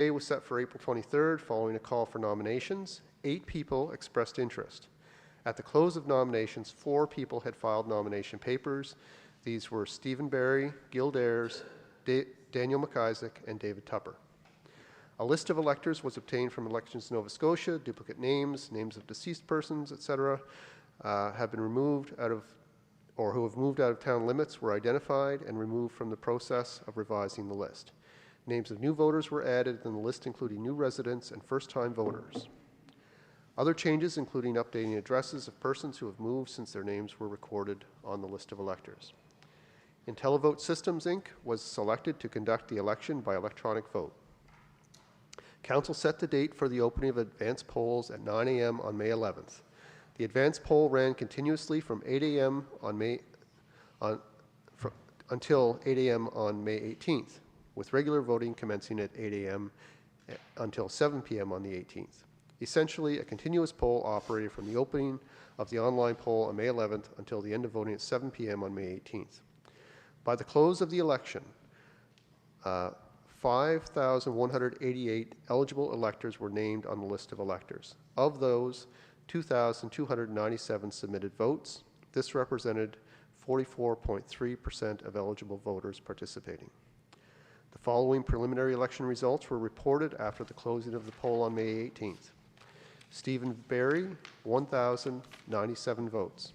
day was set for April 23rd following a call for nominations. 8 people expressed interest. At the close of nominations, 4 people had filed nomination papers. These were Stephen Barry, Gil Dares, Daniel McIsaac, and David Tupper. A list of electors was obtained from Elections Nova Scotia. Duplicate names, names of deceased persons, etc. Have been removed out of, or who have moved out of town limits were identified and removed from the process of revising the list. Names of new voters were added in the list, including new residents and first-time voters. Other changes, including updating addresses of persons who have moved since their names were recorded on the list of electors. IntelliVote Systems, Inc. was selected to conduct the election by electronic vote. Council set the date for the opening of advance polls at 9 a.m. on May 11th. The advance poll ran continuously from 8 a.m. until 8 a.m. on May 18th, with regular voting commencing at 8 a.m. until 7 p.m. on the 18th. Essentially, a continuous poll operated from the opening of the online poll on May 11th until the end of voting at 7 p.m. on May 18th. By the close of the election, 5,188 eligible electors were named on the list of electors. Of those, 2,297 submitted votes. This represented 44.3% of eligible voters participating. The following preliminary election results were reported after the closing of the poll on May 18th. Stephen Barry, 1,097 votes.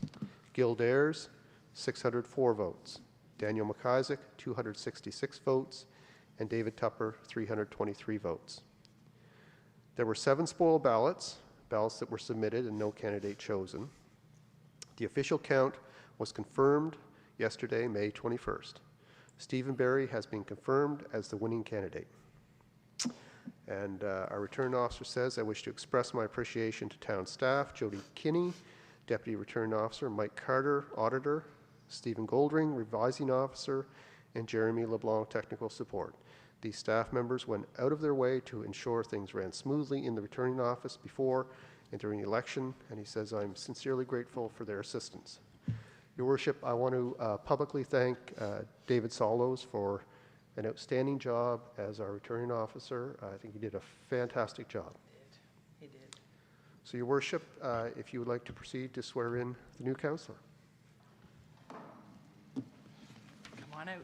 Gil Dares, 604 votes. Daniel McIsaac, 266 votes. And David Tupper, 323 votes. There were 7 spoil ballots that were submitted and no candidate chosen. The official count was confirmed yesterday, May 21st. Stephen Barry has been confirmed as the winning candidate. And our returning officer says, I wish to express my appreciation to town staff, Jody Kinney, Deputy Returning Officer, Mike Carter, Auditor, Stephen Goldring, Revising Officer, and Jeremy LeBlanc, Technical Support. These staff members went out of their way to ensure things ran smoothly in the returning office before and during the election, and he says, I'm sincerely grateful for their assistance. Your Worship, I want to publicly thank David Solos for an outstanding job as our returning officer. I think he did a fantastic job. He did. So, Your Worship, if you would like to proceed to swear in the new councillor. Come on out.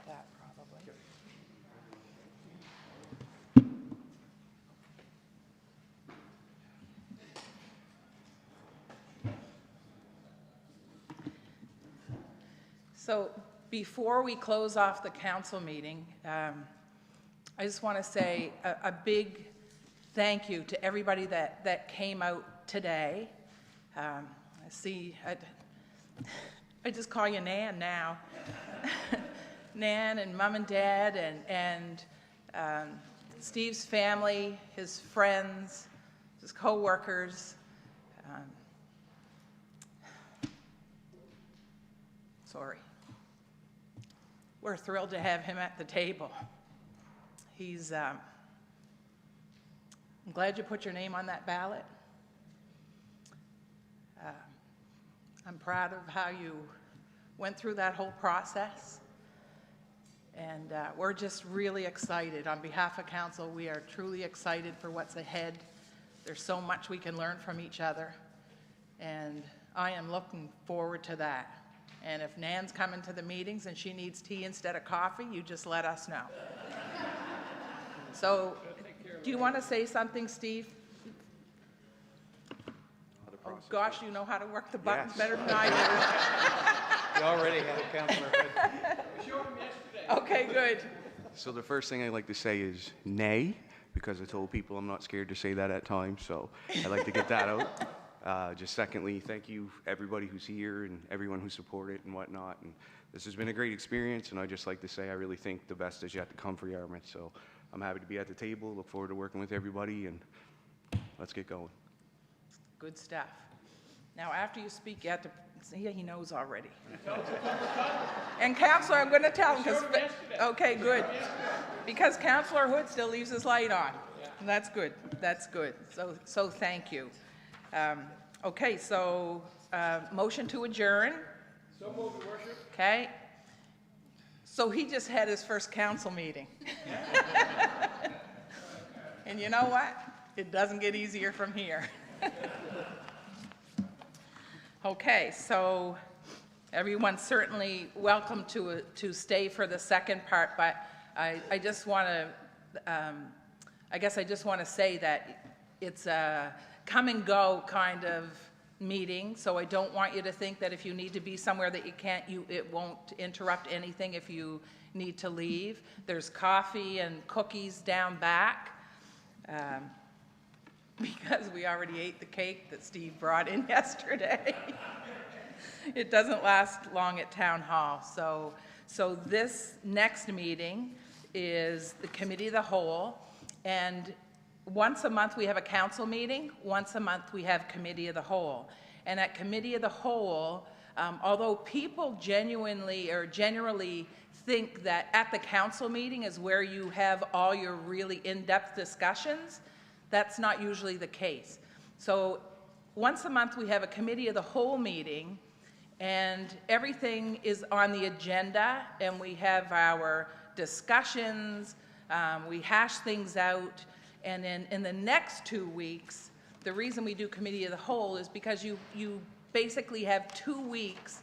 that probably. So before we close off the council meeting, I just want to say a big thank you to everybody that came out today. I see, I just call you Nan now. Nan and Mom and Dad and Steve's family, his friends, his co-workers. Sorry. We're thrilled to have him at the table. He's, I'm glad you put your name on that ballot. I'm proud of how you went through that whole process. And we're just really excited. On behalf of council, we are truly excited for what's ahead. There's so much we can learn from each other. And I am looking forward to that. And if Nan's coming to the meetings and she needs tea instead of coffee, you just let us know. So, do you want to say something, Steve? Oh gosh, you know how to work the buttons better than I do. You already had a Councillor Hood. Okay, good. So the first thing I'd like to say is nay, because I told people I'm not scared to say that at times, so I'd like to get that out. Just secondly, thank you everybody who's here and everyone who supported and whatnot. And this has been a great experience, and I'd just like to say I really think the best is yet to come for Yarmouth. So I'm happy to be at the table, look forward to working with everybody, and let's get going. Good stuff. Now, after you speak, you have to, see, he knows already. And Councillor, I'm going to tell him, because, okay, good. Because Councillor Hood still leaves his light on. And that's good, that's good. So thank you. Okay, so motion to adjourn. So moved, Your Worship. Okay. So he just had his first council meeting. And you know what? It doesn't get easier from here. Okay, so everyone's certainly welcome to stay for the second part, but I just want to, I guess I just want to say that it's a come and go kind of meeting, so I don't want you to think that if you need to be somewhere that you can't, it won't interrupt anything if you need to leave. There's coffee and cookies down back, because we already ate the cake that Steve brought in yesterday. It doesn't last long at Town Hall. So this next meeting is the Committee of the Whole, and once a month we have a council meeting, once a month we have Committee of the Whole. And at Committee of the Whole, although people genuinely or generally think that at the council meeting is where you have all your really in-depth discussions, that's not usually the case. So once a month we have a Committee of the Whole meeting, and everything is on the agenda, and we have our discussions, we hash things out, and then in the next 2 weeks, the reason we do Committee of the Whole is because you basically have 2 weeks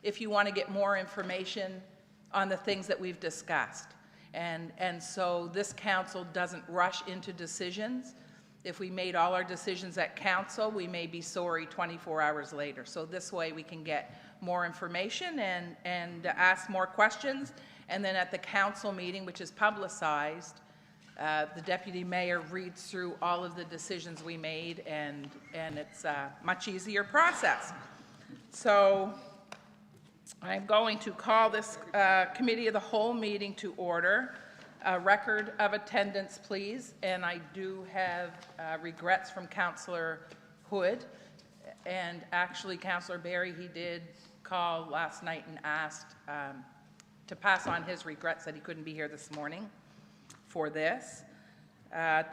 if you want to get more information on the things that we've discussed. And so this council doesn't rush into decisions. If we made all our decisions at council, we may be sorry 24 hours later. So this way we can get more information and ask more questions. And then at the council meeting, which is publicized, the deputy mayor reads through all of the decisions we made, and it's a much easier process. So I'm going to call this Committee of the Whole meeting to order. A record of attendance, please. And I do have regrets from Councillor Hood. And actually, Councillor Barry, he did call last night and asked to pass on his regrets that he couldn't be here this morning for this.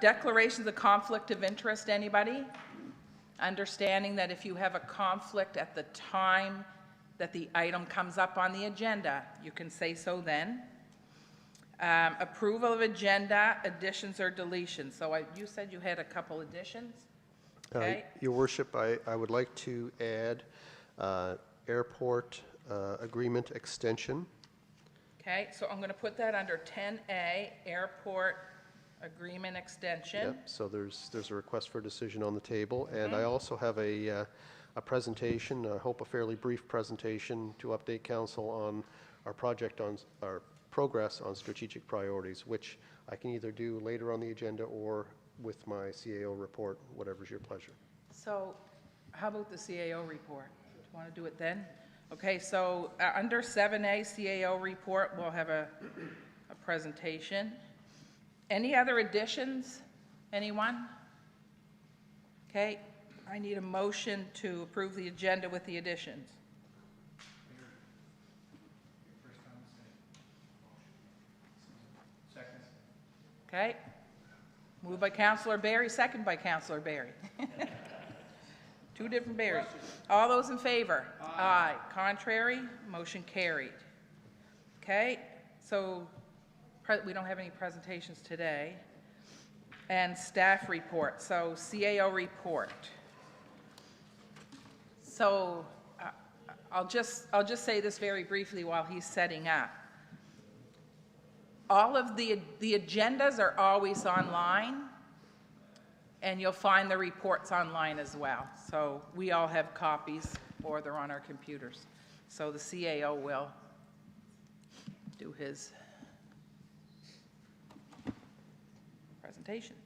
Declarations of conflict of interest, anybody? Understanding that if you have a conflict at the time that the item comes up on the agenda, you can say so then. Approval of agenda, additions or deletions. So you said you had a couple additions? Okay. Your Worship, I would like to add airport agreement extension. Okay, so I'm going to put that under 10A, Airport Agreement Extension. Yep, so there's a request for a decision on the table, and I also have a presentation, I hope a fairly brief presentation to update council on our progress on strategic priorities, which I can either do later on the agenda or with my CAO report, whatever's your pleasure. So how about the CAO report? Do you want to do it then? Okay, so under 7A CAO report, we'll have a presentation. Any other additions? Anyone? Okay, I need a motion to approve the agenda with the additions. Second. Okay, moved by Councillor Barry, second by Councillor Barry. Two different Barrys. All those in favor? Aye. Contrary? Motion carried. Okay, so we don't have any presentations today. And staff report, so CAO report. So I'll just say this very briefly while he's setting up. All of the agendas are always online, and you'll find the reports online as well. So we all have copies, or they're on our computers. So the CAO will do his presentation.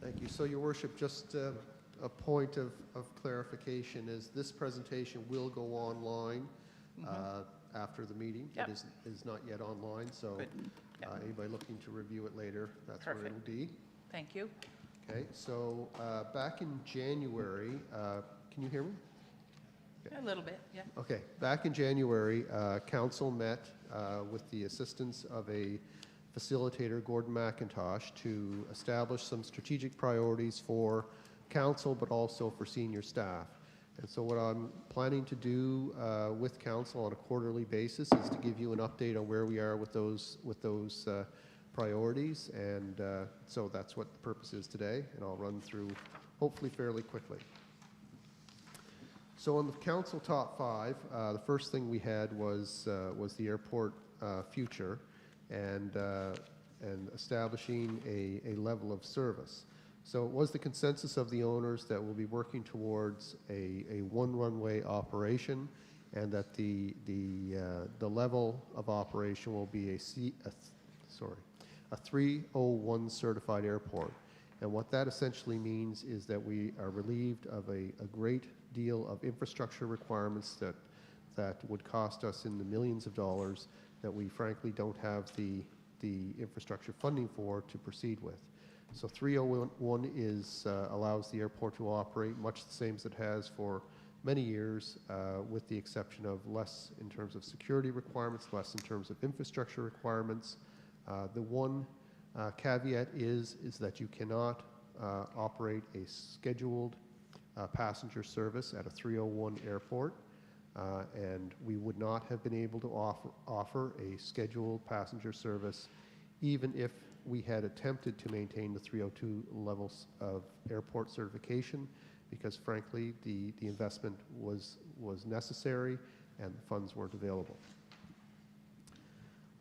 Thank you. So, Your Worship, just a point of clarification is this presentation will go online after the meeting. Yep. It is not yet online, so Good. Yep. Anybody looking to review it later, that's where Perfect. it'll be. Thank you. Okay, so back in January, can you hear me? A little bit, yeah. Okay, back in January, council met with the assistance of a facilitator, Gordon McIntosh, to establish some strategic priorities for council, but also for senior staff. And so what I'm planning to do with council on a quarterly basis is to give you an update on where we are with those priorities. And so that's what the purpose is today, and I'll run through hopefully fairly quickly. So on the council top five, the first thing we had was the airport future and establishing a level of service. So it was the consensus of the owners that we'll be working towards a one runway operation, and that the level of operation will be a 301 certified airport. And what that essentially means is that we are relieved of a great deal of infrastructure requirements that would cost us in the millions of dollars that we frankly don't have the infrastructure funding for to proceed with. So 301 allows the airport to operate much the same as it has for many years, with the exception of less in terms of security requirements, less in terms of infrastructure requirements. The one caveat is that you cannot operate a scheduled passenger service at a 301 airport, and we would not have been able to offer a scheduled passenger service even if we had attempted to maintain the 302 levels of airport certification, because frankly the investment was necessary and the funds weren't available.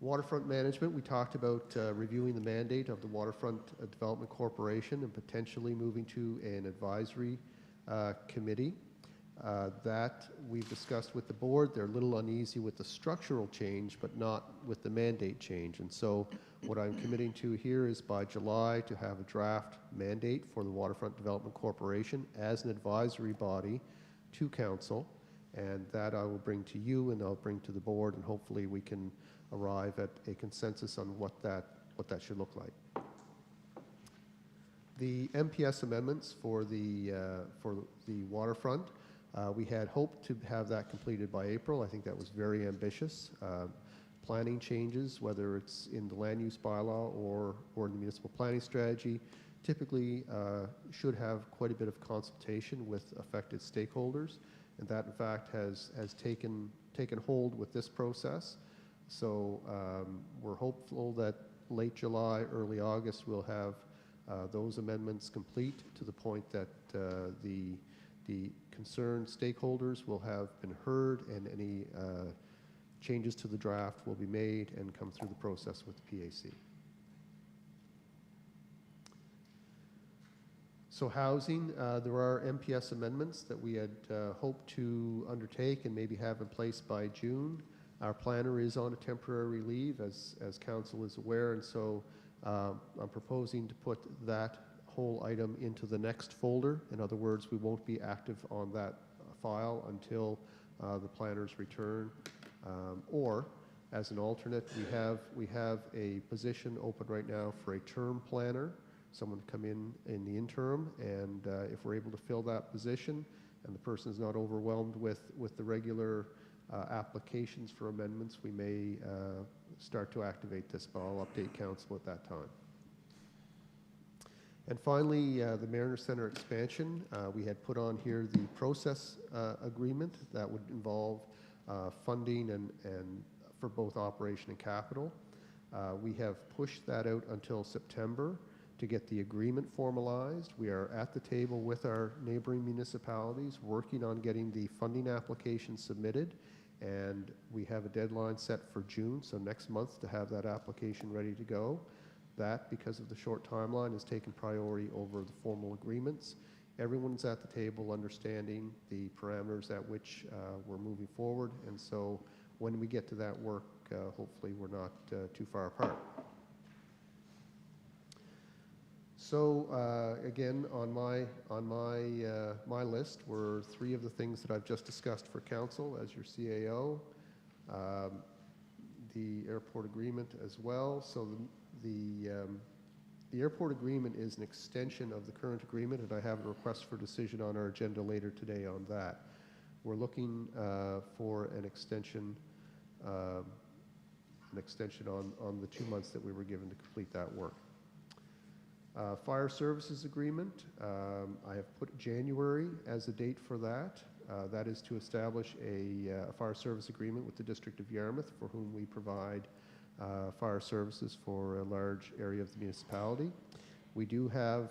Waterfront Management, we talked about reviewing the mandate of the Waterfront Development Corporation and potentially moving to an advisory committee. That we've discussed with the board. They're a little uneasy with the structural change, but not with the mandate change. And so what I'm committing to here is by July to have a draft mandate for the Waterfront Development Corporation as an advisory body to council. And that I will bring to you and I'll bring to the board, and hopefully we can arrive at a consensus on what that should look like. The MPS amendments for the waterfront, we had hoped to have that completed by April. I think that was very ambitious. Planning changes, whether it's in the land use bylaw or in the municipal planning strategy, typically should have quite a bit of consultation with affected stakeholders, and that in fact has taken hold with this process. So we're hopeful that late July, early August, we'll have those amendments complete to the point that the concerned stakeholders will have been heard, and any changes to the draft will be made and come through the process with the PAC. So housing, there are MPS amendments that we had hoped to undertake and maybe have in place by June. Our planner is on a temporary leave, as council is aware, and so I'm proposing to put that whole item into the next folder. In other words, we won't be active on that file until the planners return. Or, as an alternate, we have a position open right now for a term planner, someone to come in the interim, and if we're able to fill that position and the person is not overwhelmed with the regular applications for amendments, we may start to activate this, but I'll update council at that time. And finally, the Mariner Center expansion. We had put on here the process agreement that would involve funding and for both operation and capital. We have pushed that out until September to get the agreement formalized. We are at the table with our neighboring municipalities working on getting the funding application submitted, and we have a deadline set for June, so next month, to have that application ready to go. That, because of the short timeline, has taken priority over the formal agreements. Everyone's at the table understanding the parameters at which we're moving forward, and so when we get to that work, hopefully we're not too far apart. So again, on my list were 3 of the things that I've just discussed for council as your CAO, the airport agreement as well. So the airport agreement is an extension of the current agreement, and I have a request for decision on our agenda later today on that. We're looking for an extension on the 2 months that we were given to complete that work. Fire services agreement, I have put January as a date for that. That is to establish a fire service agreement with the District of Yarmouth, for whom we provide fire services for a large area of the municipality. We do have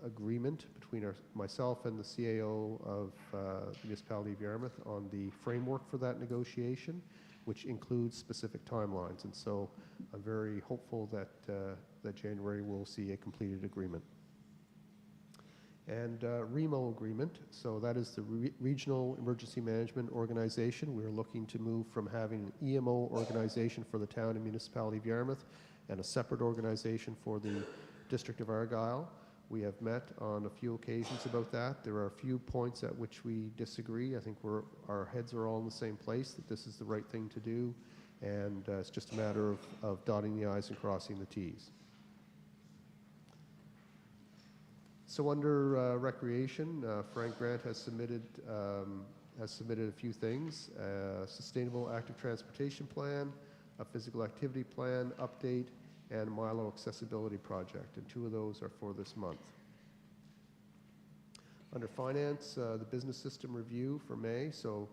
agreement between myself and the CAO of the municipality of Yarmouth on the framework for that negotiation, which includes specific timelines. And so I'm very hopeful that that January will see a completed agreement. And REMO agreement, so that is the Regional Emergency Management Organization. We're looking to move from having an EMO organization for the town and municipality of Yarmouth and a separate organization for the District of Argyll. We have met on a few occasions about that. There are a few points at which we disagree. I think our heads are all in the same place, that this is the right thing to do, and it's just a matter of dotting the I's and crossing the T's. So under recreation, Frank Grant has submitted a few things: sustainable active transportation plan, a physical activity plan update, and Milo accessibility project, and 2 of those are for this month. Under finance, the business system review for May. So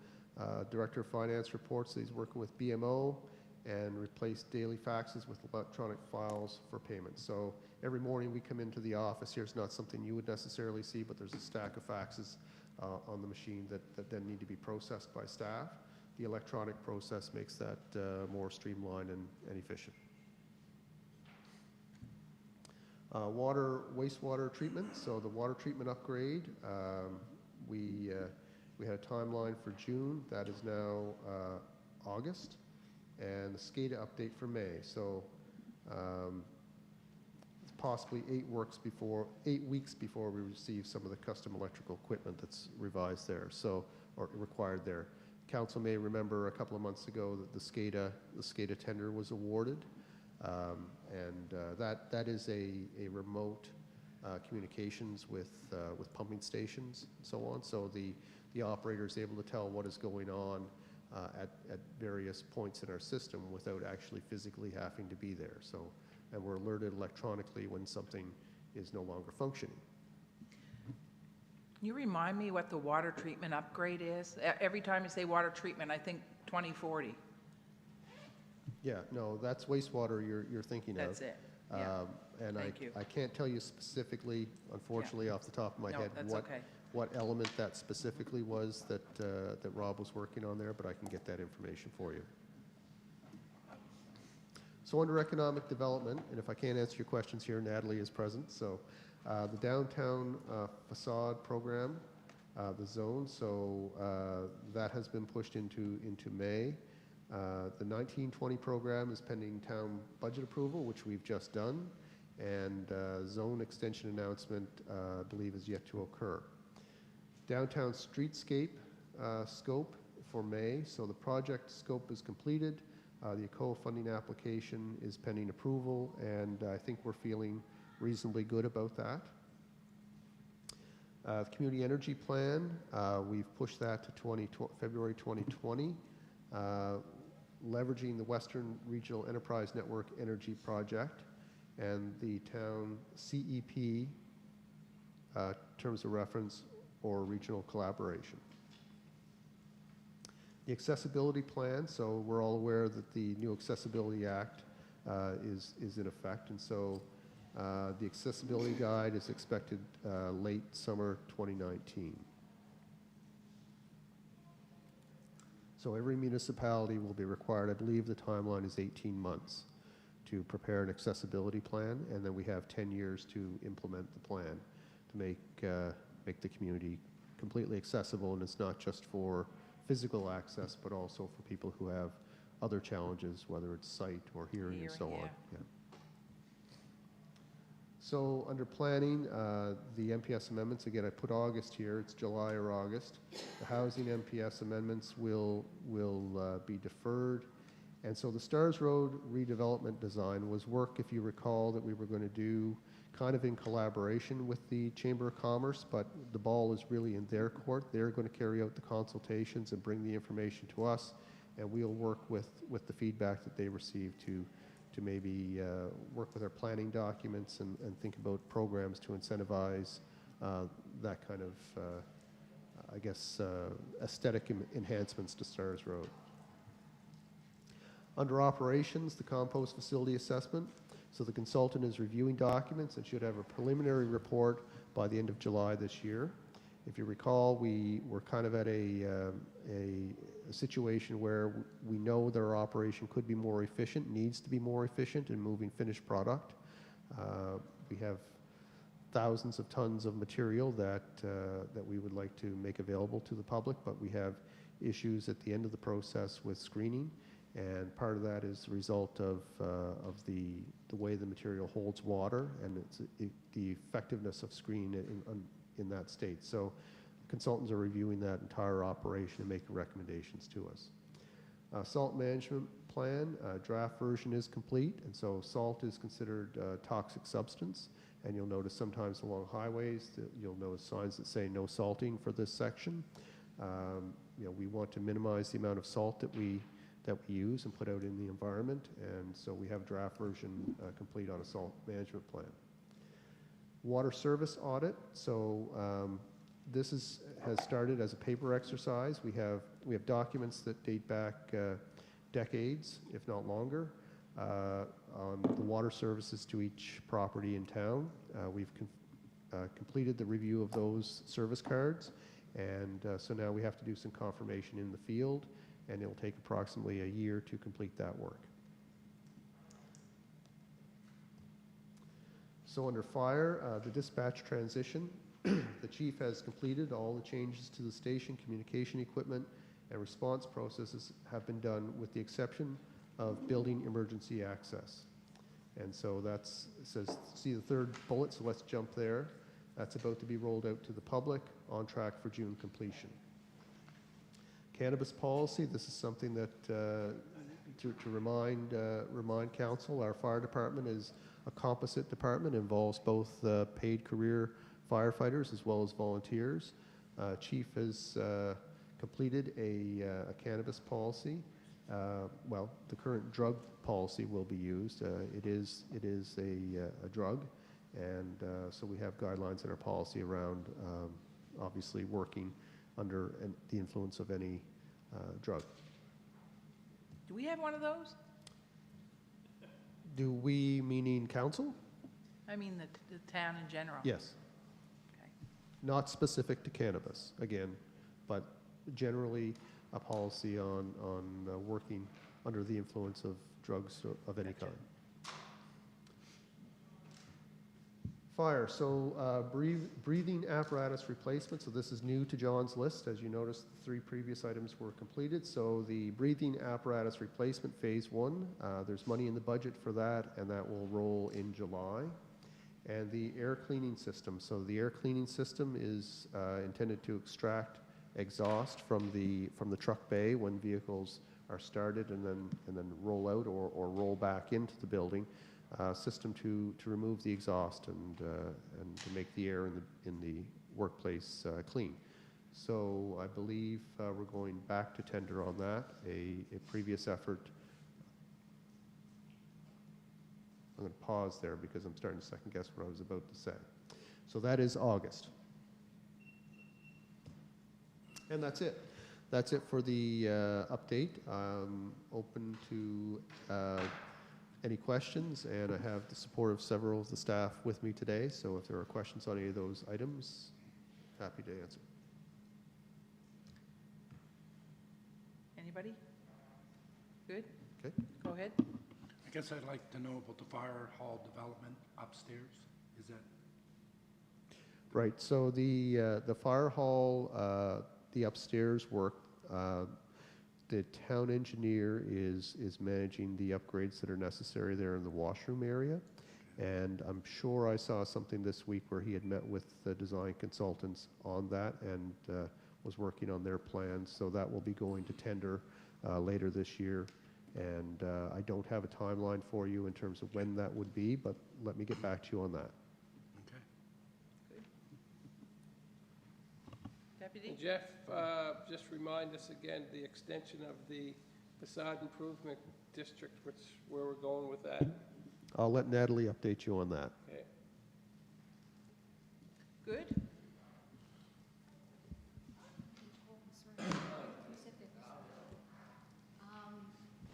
Director of Finance reports that he's working with BMO and replaced daily faxes with electronic files for payments. So every morning we come into the office. Here's not something you would necessarily see, but there's a stack of faxes on the machine that then need to be processed by staff. The electronic process makes that more streamlined and efficient. Wastewater treatment. So the water treatment upgrade, we had a timeline for June. That is now August, and the SCADA update for May. So it's possibly 8 weeks before we receive some of the custom electrical equipment that's revised there, or required there. Council may remember a couple of months ago that the SCADA tender was awarded. That is a remote communications with pumping stations and so on. So the operator is able to tell what is going on at various points in our system without actually physically having to be there. So, and we're alerted electronically when something is no longer functioning. Can you remind me what the water treatment upgrade is? Every time you say water treatment, I think 2040. Yeah, no, that's wastewater you're thinking of. That's it. Yeah. And Thank you. I can't tell you specifically, unfortunately, off the top of my head, that's okay. what element that specifically was that Rob was working on there, but I can get that information for you. So under economic development, and if I can't answer your questions here, Natalie is present. So the downtown facade program, the zone, so that has been pushed into May. The 1920 program is pending town budget approval, which we've just done, and zone extension announcement, I believe, is yet to occur. Downtown streetscape scope for May, so the project scope is completed. The ACO funding application is pending approval, and I think we're feeling reasonably good about that. The community energy plan, we've pushed that to February 2020, leveraging the Western Regional Enterprise Network Energy Project and the town CEP terms of reference or regional collaboration. The accessibility plan, so we're all aware that the new Accessibility Act is in effect, and so the accessibility guide is expected late summer 2019. So every municipality will be required, I believe the timeline is 18 months to prepare an accessibility plan, and then we have 10 years to implement the plan to make the community completely accessible, and it's not just for physical access, but also for people who have other challenges, whether it's sight or hearing and so on. Yeah. So under planning, the MPS amendments, again, I put August here, it's July or August. The housing MPS amendments will be deferred. And so the Stars Road redevelopment design was work, if you recall, that we were going to do kind of in collaboration with the Chamber of Commerce, but the ball is really in their court. They're going to carry out the consultations and bring the information to us, and we'll work with the feedback that they receive to maybe work with our planning documents and think about programs to incentivize that kind of, I guess, aesthetic enhancements to Stars Road. Under operations, the compost facility assessment. So the consultant is reviewing documents and should have a preliminary report by the end of July this year. If you recall, we were kind of at a situation where we know that our operation could be more efficient, needs to be more efficient in moving finished product. We have thousands of tons of material that we would like to make available to the public, but we have issues at the end of the process with screening, and part of that is the result of the way the material holds water and the effectiveness of screening in that state. So consultants are reviewing that entire operation and making recommendations to us. Salt management plan, draft version is complete, and so salt is considered a toxic substance, and you'll notice sometimes along highways that you'll notice signs that say no salting for this section. We want to minimize the amount of salt that we use and put out in the environment, and so we have draft version complete on a salt management plan. Water service audit, so this has started as a paper exercise. We have documents that date back decades, if not longer, on the water services to each property in town. We've completed the review of those service cards, and so now we have to do some confirmation in the field, and it will take approximately a year to complete that work. So under fire, the dispatch transition, the chief has completed all the changes to the station, communication equipment, and response processes have been done with the exception of building emergency access. And so that's, it says, see the third bullet, so let's jump there. That's about to be rolled out to the public, on track for June completion. Cannabis policy, this is something that, to remind council, our fire department is a composite department, involves both paid career firefighters as well as volunteers. Chief has completed a cannabis policy. Well, the current drug policy will be used. It is a drug, and so we have guidelines in our policy around obviously working under the influence of any drug. Do we have one of those? Do we, meaning council? I mean the town in general. Yes. Okay. not specific to cannabis, again, but generally a policy on working under the influence of drugs of any kind. Fire, so breathing apparatus replacement, so this is new to John's list. As you noticed, the 3 previous items were completed. So the breathing apparatus replacement phase 1, there's money in the budget for that, and that will roll in July. And the air cleaning system, so the air cleaning system is intended to extract exhaust from the truck bay when vehicles are started and then roll out or roll back into the building. System to remove the exhaust and to make the air in the workplace clean. So I believe we're going back to tender on that. A previous effort. I'm going to pause there because I'm starting to second guess what I was about to say. So that is August. And that's it. That's it for the update. Open to any questions, and I have the support of several of the staff with me today, so if there are questions on any of those items, happy to answer. Anybody? Good? Okay. Go ahead. I guess I'd like to know about the fire hall development upstairs. Is that? Right, so the fire hall, the upstairs work, the town engineer is managing the upgrades that are necessary there in the washroom area. And I'm sure I saw something this week where he had met with the design consultants on that and was working on their plans. So that will be going to tender later this year. And I don't have a timeline for you in terms of when that would be, but let me get back to you on that. Okay. Good. Deputy? And Jeff, just remind us again, the extension of the facade improvement district, where we're going with that. I'll let Natalie update you on that. Okay. Good?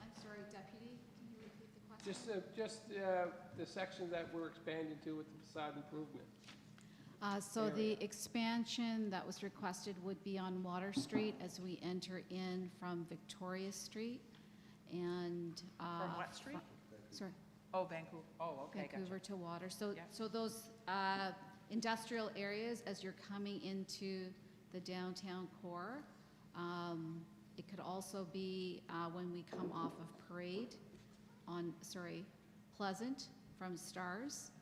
I'm sorry, Deputy, can you repeat the question? Just the section that we're expanding to with the facade improvement. So the expansion that was requested would be on Water Street as we enter in from Victoria Street and. From what street? Sorry, Oh, Vancouver. Oh, okay, Vancouver gotcha. to Water. So, Yeah. so those industrial areas, as you're coming into the downtown core, it could also be when we come off of Parade on, Pleasant from Stars.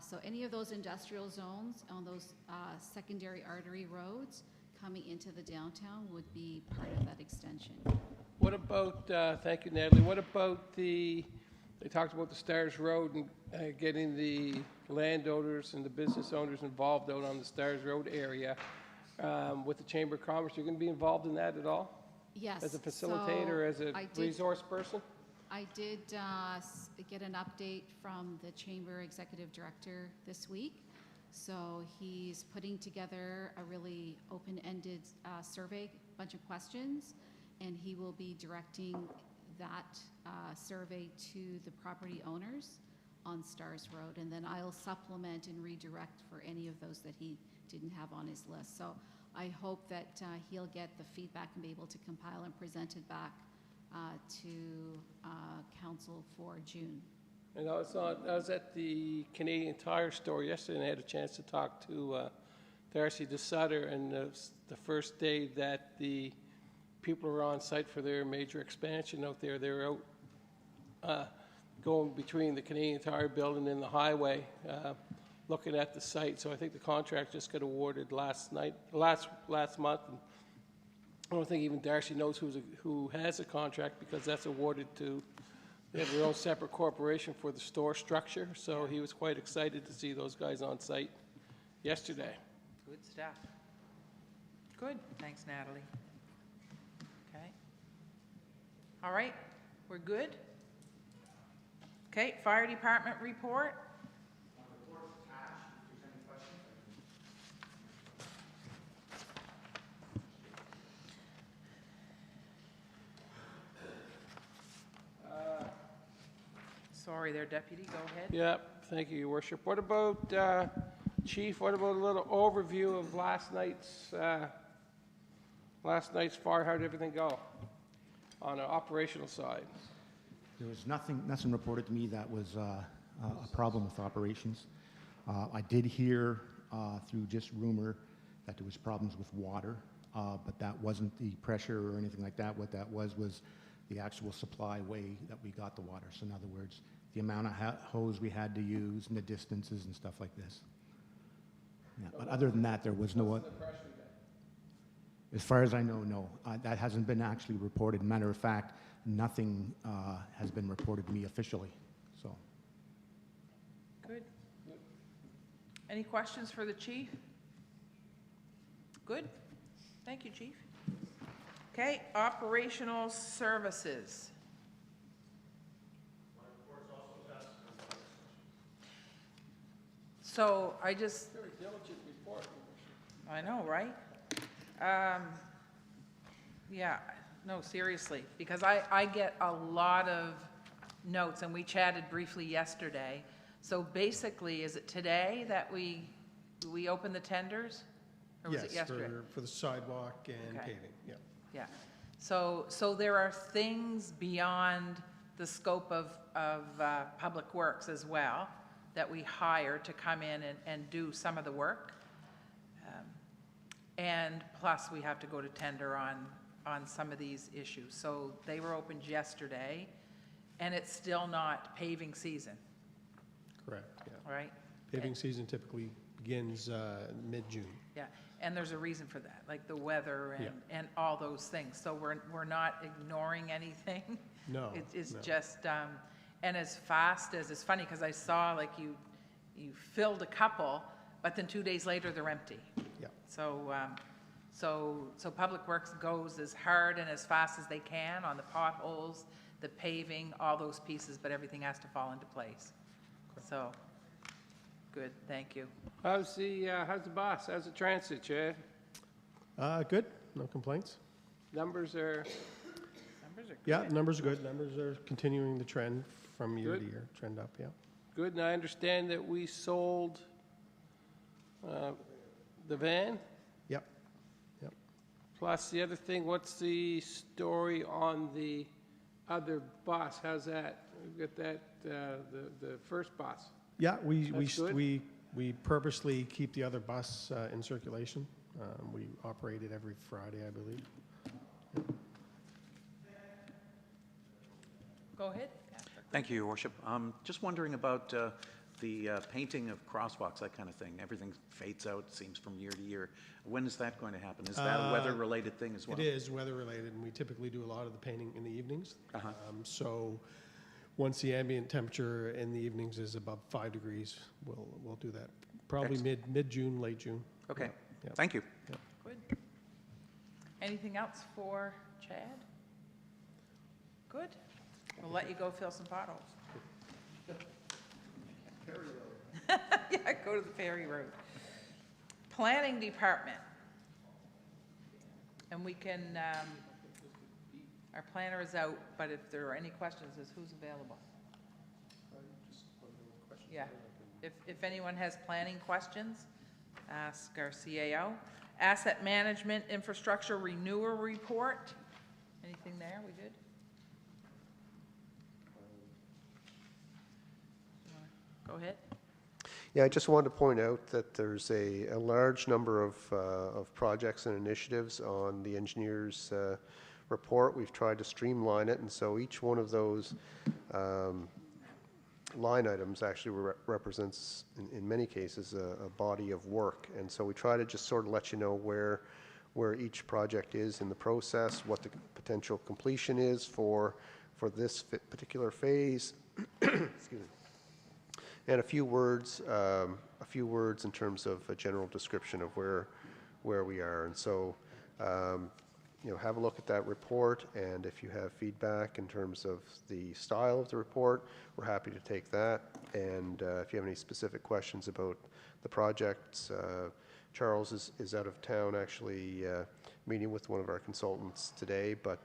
So any of those industrial zones on those secondary artery roads coming into the downtown would be part of that extension. What about, thank you, Natalie, what about they talked about the Stars Road and getting the landowners and the business owners involved out on the Stars Road area with the Chamber of Commerce. You're going to be involved in that at all? Yes. As a facilitator, as a resource person? I did get an update from the Chamber Executive Director this week. So he's putting together a really open-ended survey, bunch of questions, and he will be directing that survey to the property owners on Stars Road. And then I'll supplement and redirect for any of those that he didn't have on his list. So I hope that he'll get the feedback and be able to compile and present it back to Council for June. And I was at the Canadian Tire store yesterday and I had a chance to talk to Darcy DeSutter, and the first day that the people were on site for their major expansion out there, they were out going between the Canadian Tire building and the highway, looking at the site. So I think the contract just got awarded last month. And I don't think even Darcy knows who has a contract because that's awarded to, they have their own separate corporation for the store structure. So he was quite excited to see those guys on site yesterday. Good stuff. Good. Thanks, Natalie. Okay. All right. We're good? Okay. Fire Department report. Sorry there, Deputy. Go ahead. Yeah, thank you, Your Worship. What about Chief, what about a little overview of last night's fire? How did everything go on the operational side? There was nothing reported to me that was a problem with operations. I did hear through just rumor that there was problems with water, but that wasn't the pressure or anything like that. What that was the actual supply way that we got the water. So in other words, the amount of hose we had to use and the distances and stuff like this. Yeah, but other than that, there was no. As far as I know, no. That hasn't been actually reported. Matter of fact, nothing has been reported to me officially. So. Good. Any questions for the chief? Good. Thank you, chief. Okay, operational services. So I just. Very diligent report. I know, right? Yeah, no, seriously, because I get a lot of notes, and we chatted briefly yesterday. So basically, is it today that we open the tenders? Or was it yesterday? Yes, for the sidewalk and Okay. paving, yeah. Yeah. So there are things beyond the scope of Public Works as well that we hire to come in and do some of the work. And plus, we have to go to tender on some of these issues. So they were opened yesterday, and it's still not paving season, Correct, yeah. right? Paving season typically begins mid-June. Yeah, and there's a reason for that, like the weather Yeah. and all those things. So we're not ignoring anything. No, It's no. just, and as fast as, it's funny, because I saw like you filled a couple, but then 2 days later, they're empty. Yeah. So Public Works goes as hard and as fast as they can on the potholes, the paving, all those pieces, but everything has to fall into place. So, good, thank you. How's the bus? How's the transit, Chad? Good, no complaints. Numbers are Numbers are good. Yeah, numbers are good. Numbers are continuing the trend from year to Good. year, trend up, yeah. good, and I understand that we sold the van. Yep, yep. Plus, the other thing, what's the story on the other bus? How's that? We've got that, the first bus. Yeah, That's good. we purposely keep the other bus in circulation. We operate it every Friday, I believe. Go ahead. Thank you, Your Worship. Just wondering about the painting of crosswalks, that kind of thing. Everything fades out, it seems, from year to year. When is that going to happen? Is that a weather-related thing as well? It is weather-related, and we typically do a lot of the painting in the evenings. Uh-huh. So once the ambient temperature in the evenings is above 5 degrees, we'll do that. Probably Excellent. mid-June, late June. Okay, Yeah. thank you. Good. Anything else for Chad? Good. We'll let you go fill some potholes. Yeah, go to the Ferry Road. Planning Department. And we can, our planner is out, but if there are any questions, is who's available? Yeah, if anyone has planning questions, ask our CAO. Asset Management Infrastructure Renewal Report. Anything there? We good? Go ahead. Yeah, I just wanted to point out that there's a large number of projects and initiatives on the engineer's report. We've tried to streamline it, and so each one of those line items actually represents, in many cases, a body of work. And so we try to just sort of let you know where each project is in the process, what the potential completion is for this particular phase. Excuse me. And a few words in terms of a general description of where we are. And so, have a look at that report, and if you have feedback in terms of the style of the report, we're happy to take that. And if you have any specific questions about the projects, Charles is out of town actually meeting with one of our consultants today, but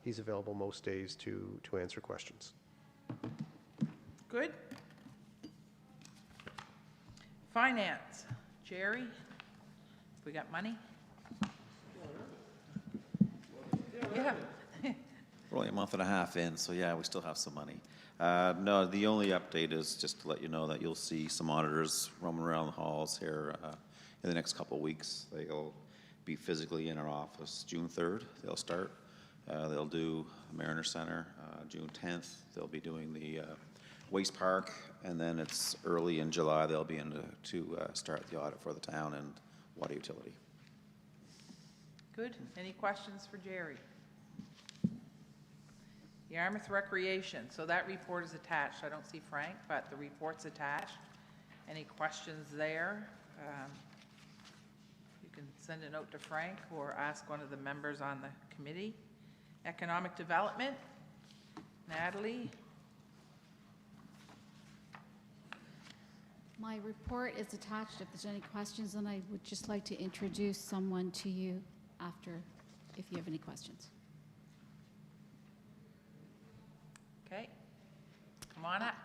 he's available most days to answer questions. Good. Finance, Jerry, we got money? Yeah. We're only a month and a half in, so yeah, we still have some money. No, the only update is just to let you know that you'll see some auditors roaming around the halls here in the next couple of weeks. They'll be physically in our office June 3rd. They'll start. They'll do Mariner Center June 10th. They'll be doing the Waste Park, and then it's early in July they'll be in to start the audit for the town and water utility. Good. Any questions for Jerry? Yarmouth Recreation, so that report is attached. I don't see Frank, but the report's attached. Any questions there? You can send a note to Frank or ask one of the members on the committee. Economic Development, Natalie. My report is attached if there's any questions, and I would just like to introduce someone to you after, if you have any questions. Okay, come on up.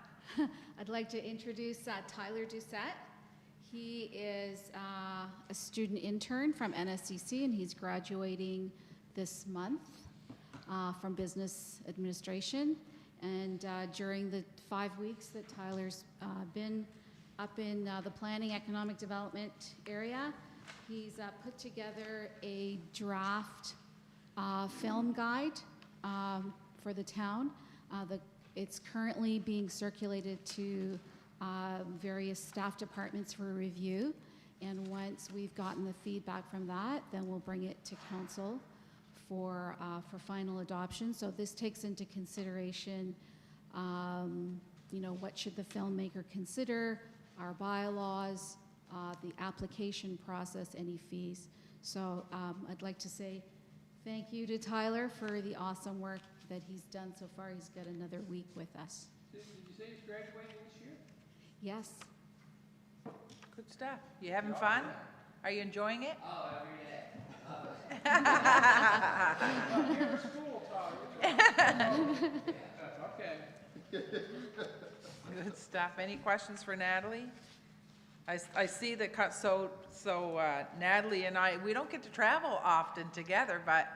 I'd like to introduce Tyler Doucette. He is a student intern from NSCC, and he's graduating this month from business administration. And during the 5 weeks that Tyler's been up in the planning economic development area, he's put together a draft film guide for the town. It's currently being circulated to various staff departments for review, and once we've gotten the feedback from that, then we'll bring it to council for final adoption. So this takes into consideration, what should the filmmaker consider, our bylaws, the application process, any fees. So I'd like to say thank you to Tyler for the awesome work that he's done so far. He's got another week with us. Did you say he's graduating this year? Yes. Good stuff. You having fun? Are you enjoying it? Oh, every day. Well, you're in school, Tyler. Okay. Good stuff. Any questions for Natalie? I see that, Natalie and I, we don't get to travel often together, but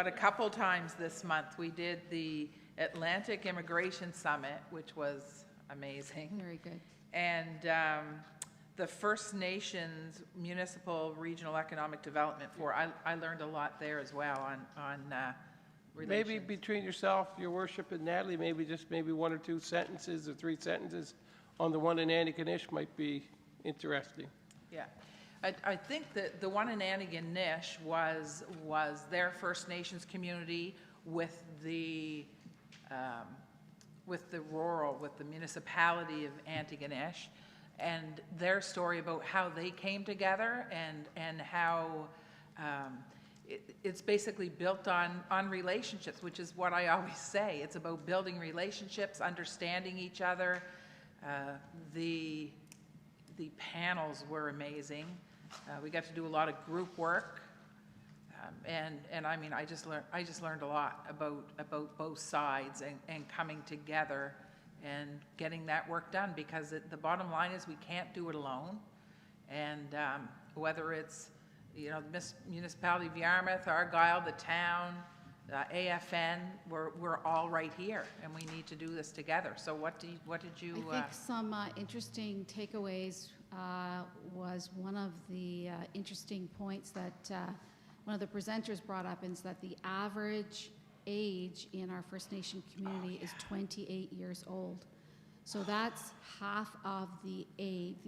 a couple times this month we did the Atlantic Immigration Summit, which was amazing. Very good. And the First Nations Municipal Regional Economic Development Forum, I learned a lot there as well on relations. Maybe between yourself, your worship, and Natalie, maybe 1 or 2 sentences or 3 sentences on the one in Antigonish might be interesting. Yeah. I think that the one in Antigonish was their First Nations community with the municipality of Antigonish, and their story about how they came together and how it's basically built on relationships, which is what I always say. It's about building relationships, understanding each other. The panels were amazing. We got to do a lot of group work, and I mean, I just learned a lot about both sides and coming together and getting that work done, because the bottom line is we can't do it alone. And whether it's municipality of Yarmouth, Argyle, the town, AFN, we're all right here, and we need to do this together. So what did you? I think some interesting takeaways was one of the interesting points that one of the presenters brought up, is that the average age in our First Nation community is 28 years old. So that's half of the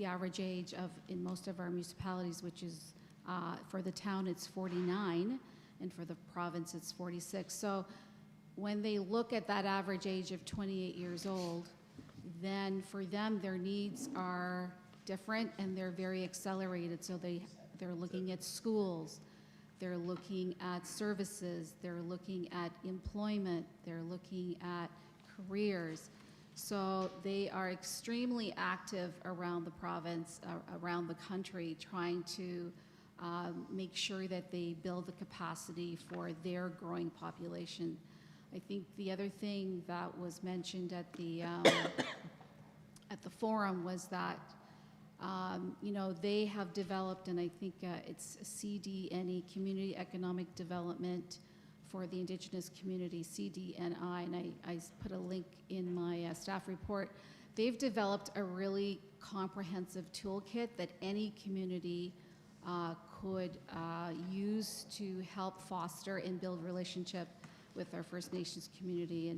average age in most of our municipalities, which is for the town it's 49, and for the province it's 46. So when they look at that average age of 28 years old, then for them their needs are different and they're very accelerated. So they're looking at schools, they're looking at services, they're looking at employment, they're looking at careers. So they are extremely active around the province, around the country, trying to make sure that they build the capacity for their growing population. I think the other thing that was mentioned at the at the forum was that You know, they have developed, and I think it's CDNE, Community Economic Development for the Indigenous Community, CDNI, and I put a link in my staff report. They've developed a really comprehensive toolkit that any community could use to help foster and build relationship with our First Nations community,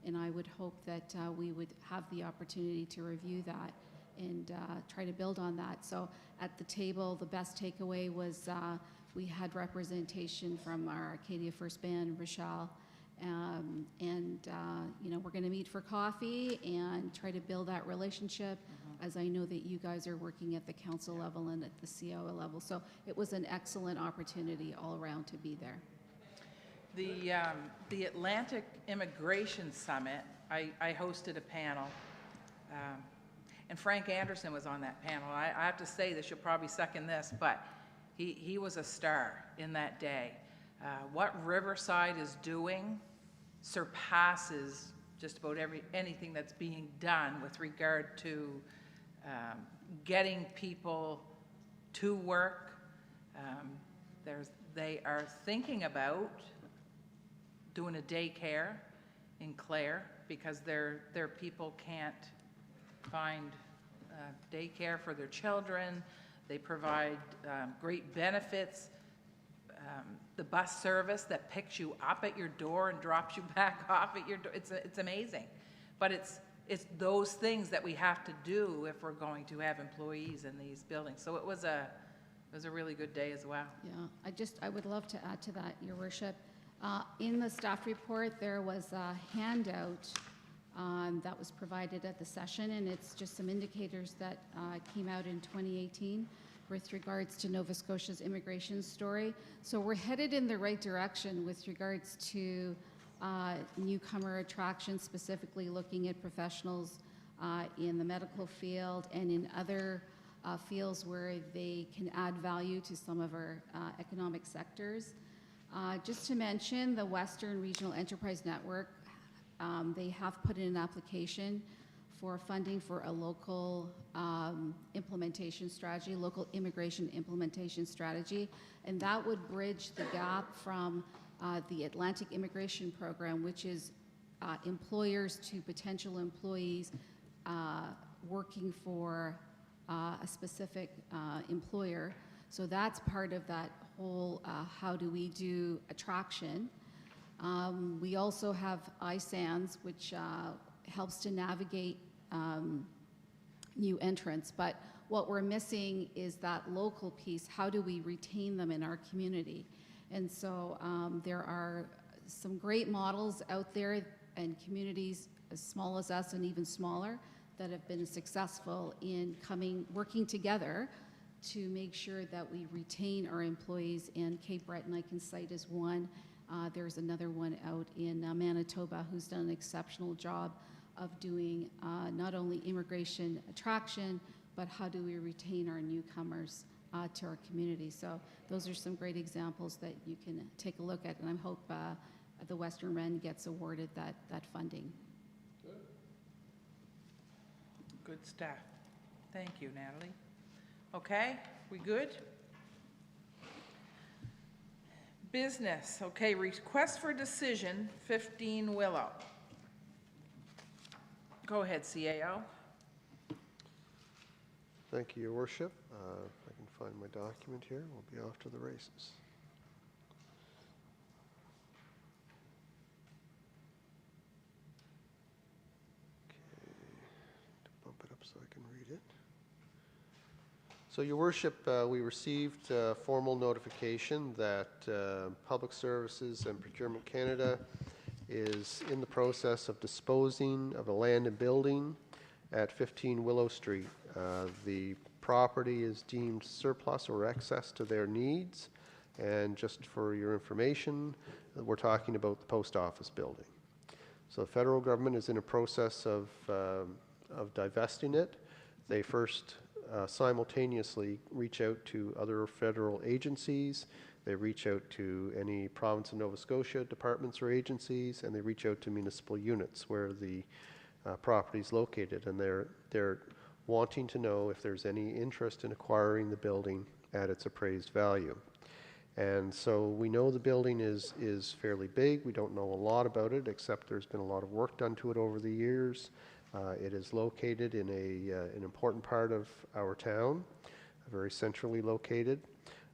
and I would hope that we would have the opportunity to review that and try to build on that. So at the table, the best takeaway was we had representation from our Acadia First Band, Rochelle, and you know, we're going to meet for coffee and try to build that relationship, as I know that you guys are working at the council level and at the COA level. So it was an excellent opportunity all around to be there. The Atlantic Immigration Summit, I hosted a panel, and Frank Anderson was on that panel. I have to say this, you'll probably second this, but he was a star in that day. What Riverside is doing surpasses just about anything that's being done with regard to getting people to work. They are thinking about doing a daycare in Clare because their people can't find daycare for their children. They provide great benefits. The bus service that picks you up at your door and drops you back off at your door, it's amazing. But it's those things that we have to do if we're going to have employees in these buildings. So it was a really good day as well. Yeah, I would love to add to that, Your Worship. In the staff report, there was a handout that was provided at the session, and it's just some indicators that came out in 2018 with regards to Nova Scotia's immigration story. So we're headed in the right direction with regards to newcomer attraction, specifically looking at professionals in the medical field and in other fields where they can add value to some of our economic sectors. Just to mention, the Western Regional Enterprise Network, they have put in an application for funding for a local implementation strategy, local immigration implementation strategy, and that would bridge the gap from the Atlantic Immigration Program, which is employers to potential employees working for a specific employer. So that's part of that whole how do we do attraction. We also have iSands, which helps to navigate new entrants, but what we're missing is that local piece. How do we retain them in our community? And so there are some great models out there and communities as small as us and even smaller that have been successful in working together to make sure that we retain our employees, and Cape Breton I can cite as one. There's another one out in Manitoba who's done an exceptional job of doing not only immigration attraction, but how do we retain our newcomers to our community. So those are some great examples that you can take a look at, and I hope the Western Ren gets awarded that funding. Good stuff. Thank you, Natalie. Okay, we good? Business, okay, request for decision, 15 Willow. Go ahead, CAO. Thank you, Your Worship. If I can find my document here, we'll be off to the races. Okay, to bump it up so I can read it. So, Your Worship, we received formal notification that Public Services and Procurement Canada is in the process of disposing of a land and building at 15 Willow Street. The property is deemed surplus or excess to their needs, and just for your information, we're talking about the post office building. So the federal government is in a process of divesting it. They first simultaneously reach out to other federal agencies. They reach out to any province of Nova Scotia departments or agencies, and they reach out to municipal units where the property is located. And they're wanting to know if there's any interest in acquiring the building at its appraised value. And so we know the building is fairly big. We don't know a lot about it, except there's been a lot of work done to it over the years. It is located in an important part of our town, very centrally located.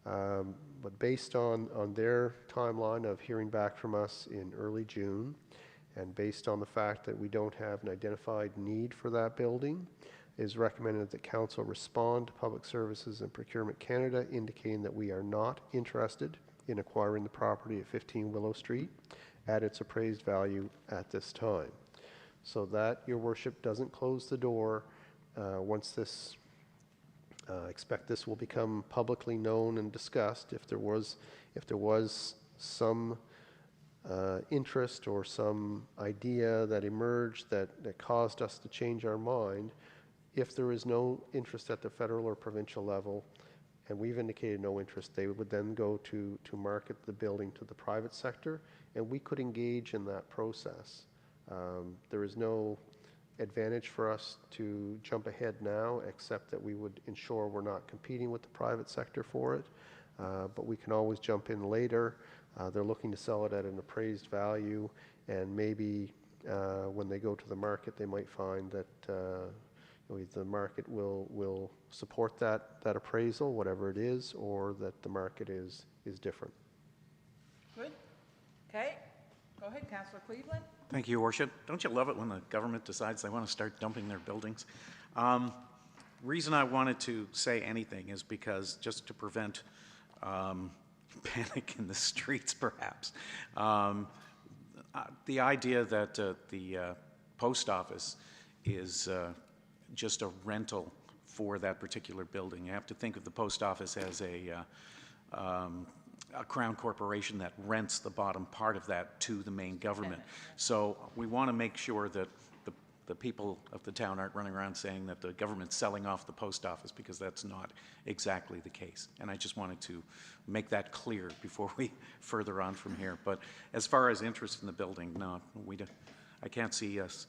But based on their timeline of hearing back from us in early June, and based on the fact that we don't have an identified need for that building, it is recommended that Council respond to Public Services and Procurement Canada indicating that we are not interested in acquiring the property at 15 Willow Street at its appraised value at this time. So that, Your Worship, doesn't close the door once this, expect this will become publicly known and discussed. If there was some interest or some idea that emerged that caused us to change our mind, if there is no interest at the federal or provincial level, and we've indicated no interest, they would then go to market the building to the private sector, and we could engage in that process. There is no advantage for us to jump ahead now, except that we would ensure we're not competing with the private sector for it, but we can always jump in later. They're looking to sell it at an appraised value, and maybe when they go to the market, they might find that the market will support that appraisal, whatever it is, or that the market is different. Good. Okay. Go ahead, Councillor Cleveland. Thank you, Your Worship. Don't you love it when the government decides they want to start dumping their buildings? Reason I wanted to say anything is because just to prevent panic in the streets, perhaps. The idea that the post office is just a rental for that particular building. You have to think of the post office as a crown corporation that rents the bottom part of that to the main government. So we want to make sure that the people of the town aren't running around saying that the government's selling off the post office, because that's not exactly the case. And I just wanted to make that clear before we further on from here. But as far as interest in the building, no, I can't see us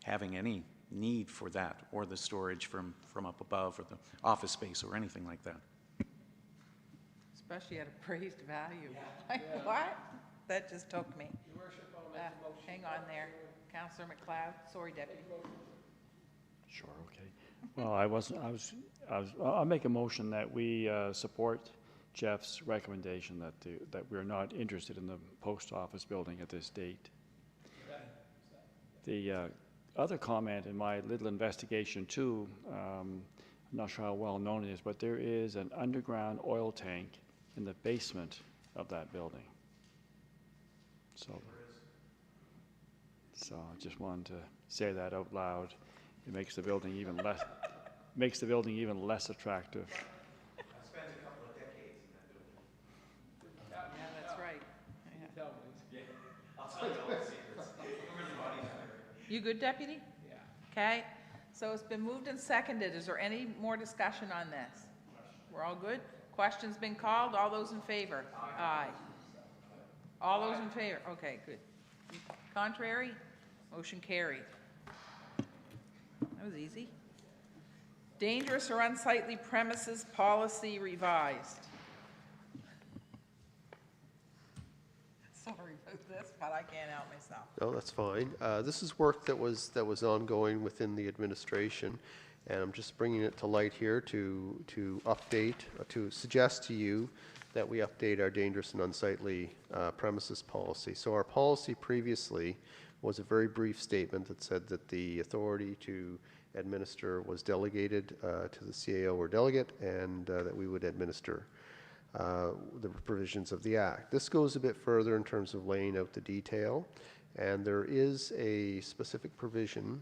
having any need for that, or the storage from up above, or the office space, or anything like that. Especially at appraised value. Like, what? That just took me. Your Worship, I'll make a motion. Hang on there. Councillor McLeod. Sorry, Deputy. Sure, okay. Well, I'll make a motion that we support Jeff's recommendation that we're not interested in the post office building at this date. The other comment in my little investigation too, I'm not sure how well known it is, but there is an underground oil tank in the basement of that building. So I just wanted to say that out loud. It makes the building even less attractive. I spent a couple of decades in that building. Yeah, that's right. Yeah. I'll tell you all the secrets. You good, Deputy? Yeah. Okay. So it's been moved and seconded. Is there any more discussion on this? We're all good? Question's been called. All those in favor? Aye. All those in favor? Okay, good. Contrary? Motion carried. That was easy. Dangerous or unsightly premises policy revised. Sorry about this, but I can't help myself. No, that's fine. This is work that was ongoing within the administration, and I'm just bringing it to light here to update, to suggest to you that we update our dangerous and unsightly premises policy. So our policy previously was a very brief statement that said that the authority to administer was delegated to the CAO or delegate, and that we would administer the provisions of the Act. This goes a bit further in terms of laying out the detail, and there is a specific provision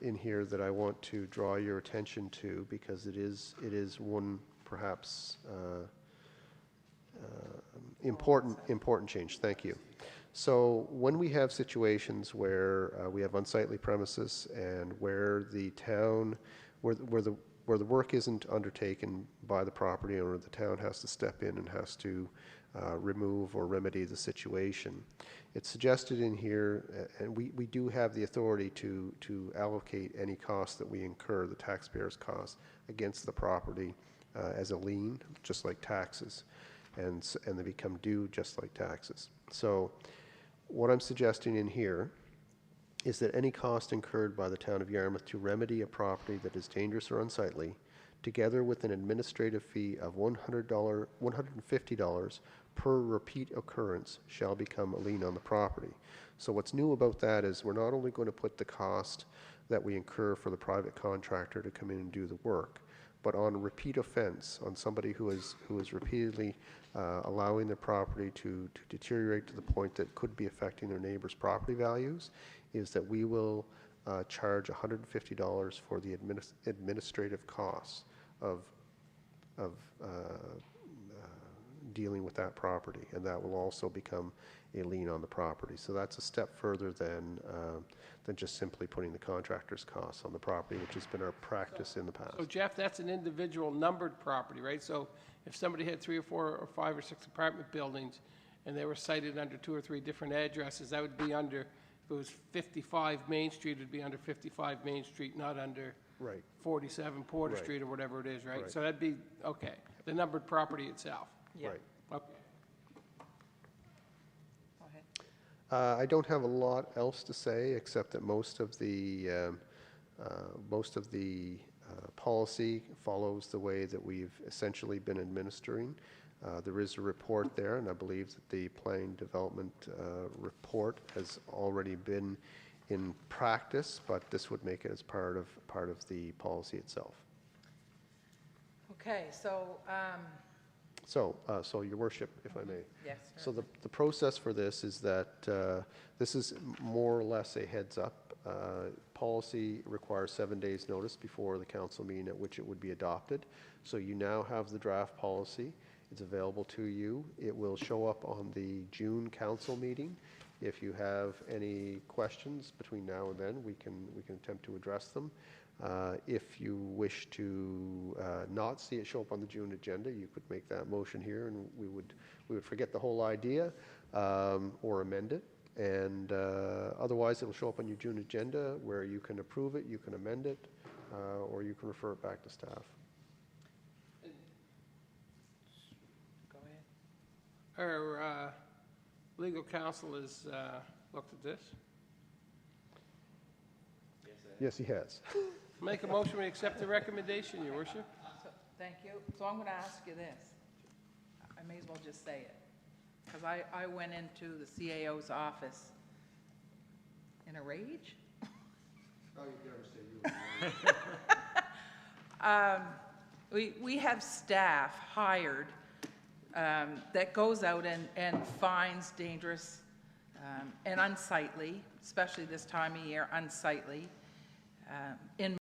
in here that I want to draw your attention to, because it is one perhaps important change. Thank you. So when we have situations where we have unsightly premises and where the town, where the where the work isn't undertaken by the property owner, the town has to step in and has to remove or remedy the situation. It's suggested in here, and we do have the authority to allocate any costs that we incur, the taxpayers' costs, against the property as a lien, just like taxes, and they become due just like taxes. So what I'm suggesting in here is that any cost incurred by the town of Yarmouth to remedy a property that is dangerous or unsightly, together with an administrative fee of $150 per repeat occurrence, shall become a lien on the property. So what's new about that is we're not only going to put the cost that we incur for the private contractor to come in and do the work, but on a repeat offense, on somebody who is repeatedly allowing their property to deteriorate to the point that could be affecting their neighbor's property values, is that we will charge $150 for the administrative costs of dealing with that property, and that will also become a lien on the property. So that's a step further than just simply putting the contractor's costs on the property, which has been our practice in the past. So Jeff, that's an individual numbered property, right? So if somebody had 3 or 4 or 5 or 6 apartment buildings and they were cited under 2 or 3 different addresses, that would be under, if it was 55 Main Street, it'd be under 55 Main Street, not under Right. 47 Porter Right. Street or whatever it is, right? Right. So that'd be, okay, the numbered property itself. Yeah. Right. Okay. Go ahead. I don't have a lot else to say, except that most of the policy follows the way that we've essentially been administering. There is a report there, and I believe that the planning development report has already been in practice, but this would make it as part of the policy itself. Okay, so, So, Your Worship, if I may. yes. So the process for this is that this is more or less a heads up. Policy requires 7 days notice before the council meeting at which it would be adopted. So you now have the draft policy. It's available to you. It will show up on the June council meeting. If you have any questions between now and then, we can attempt to address them. If you wish to not see it show up on the June agenda, you could make that motion here, and we would forget the whole idea or amend it. And otherwise, it'll show up on your June agenda where you can approve it, you can amend it, or you can refer it back to staff. Go ahead. Our legal counsel has looked at this. Yes, he has. Make a motion, we accept the recommendation, Your Worship. So, thank you. So I'm going to ask you this. I may as well just say it, because I went into the CAO's office in a rage. Oh, you never say you. We have staff hired that goes out and finds dangerous and unsightly, especially this time of year, unsightly. In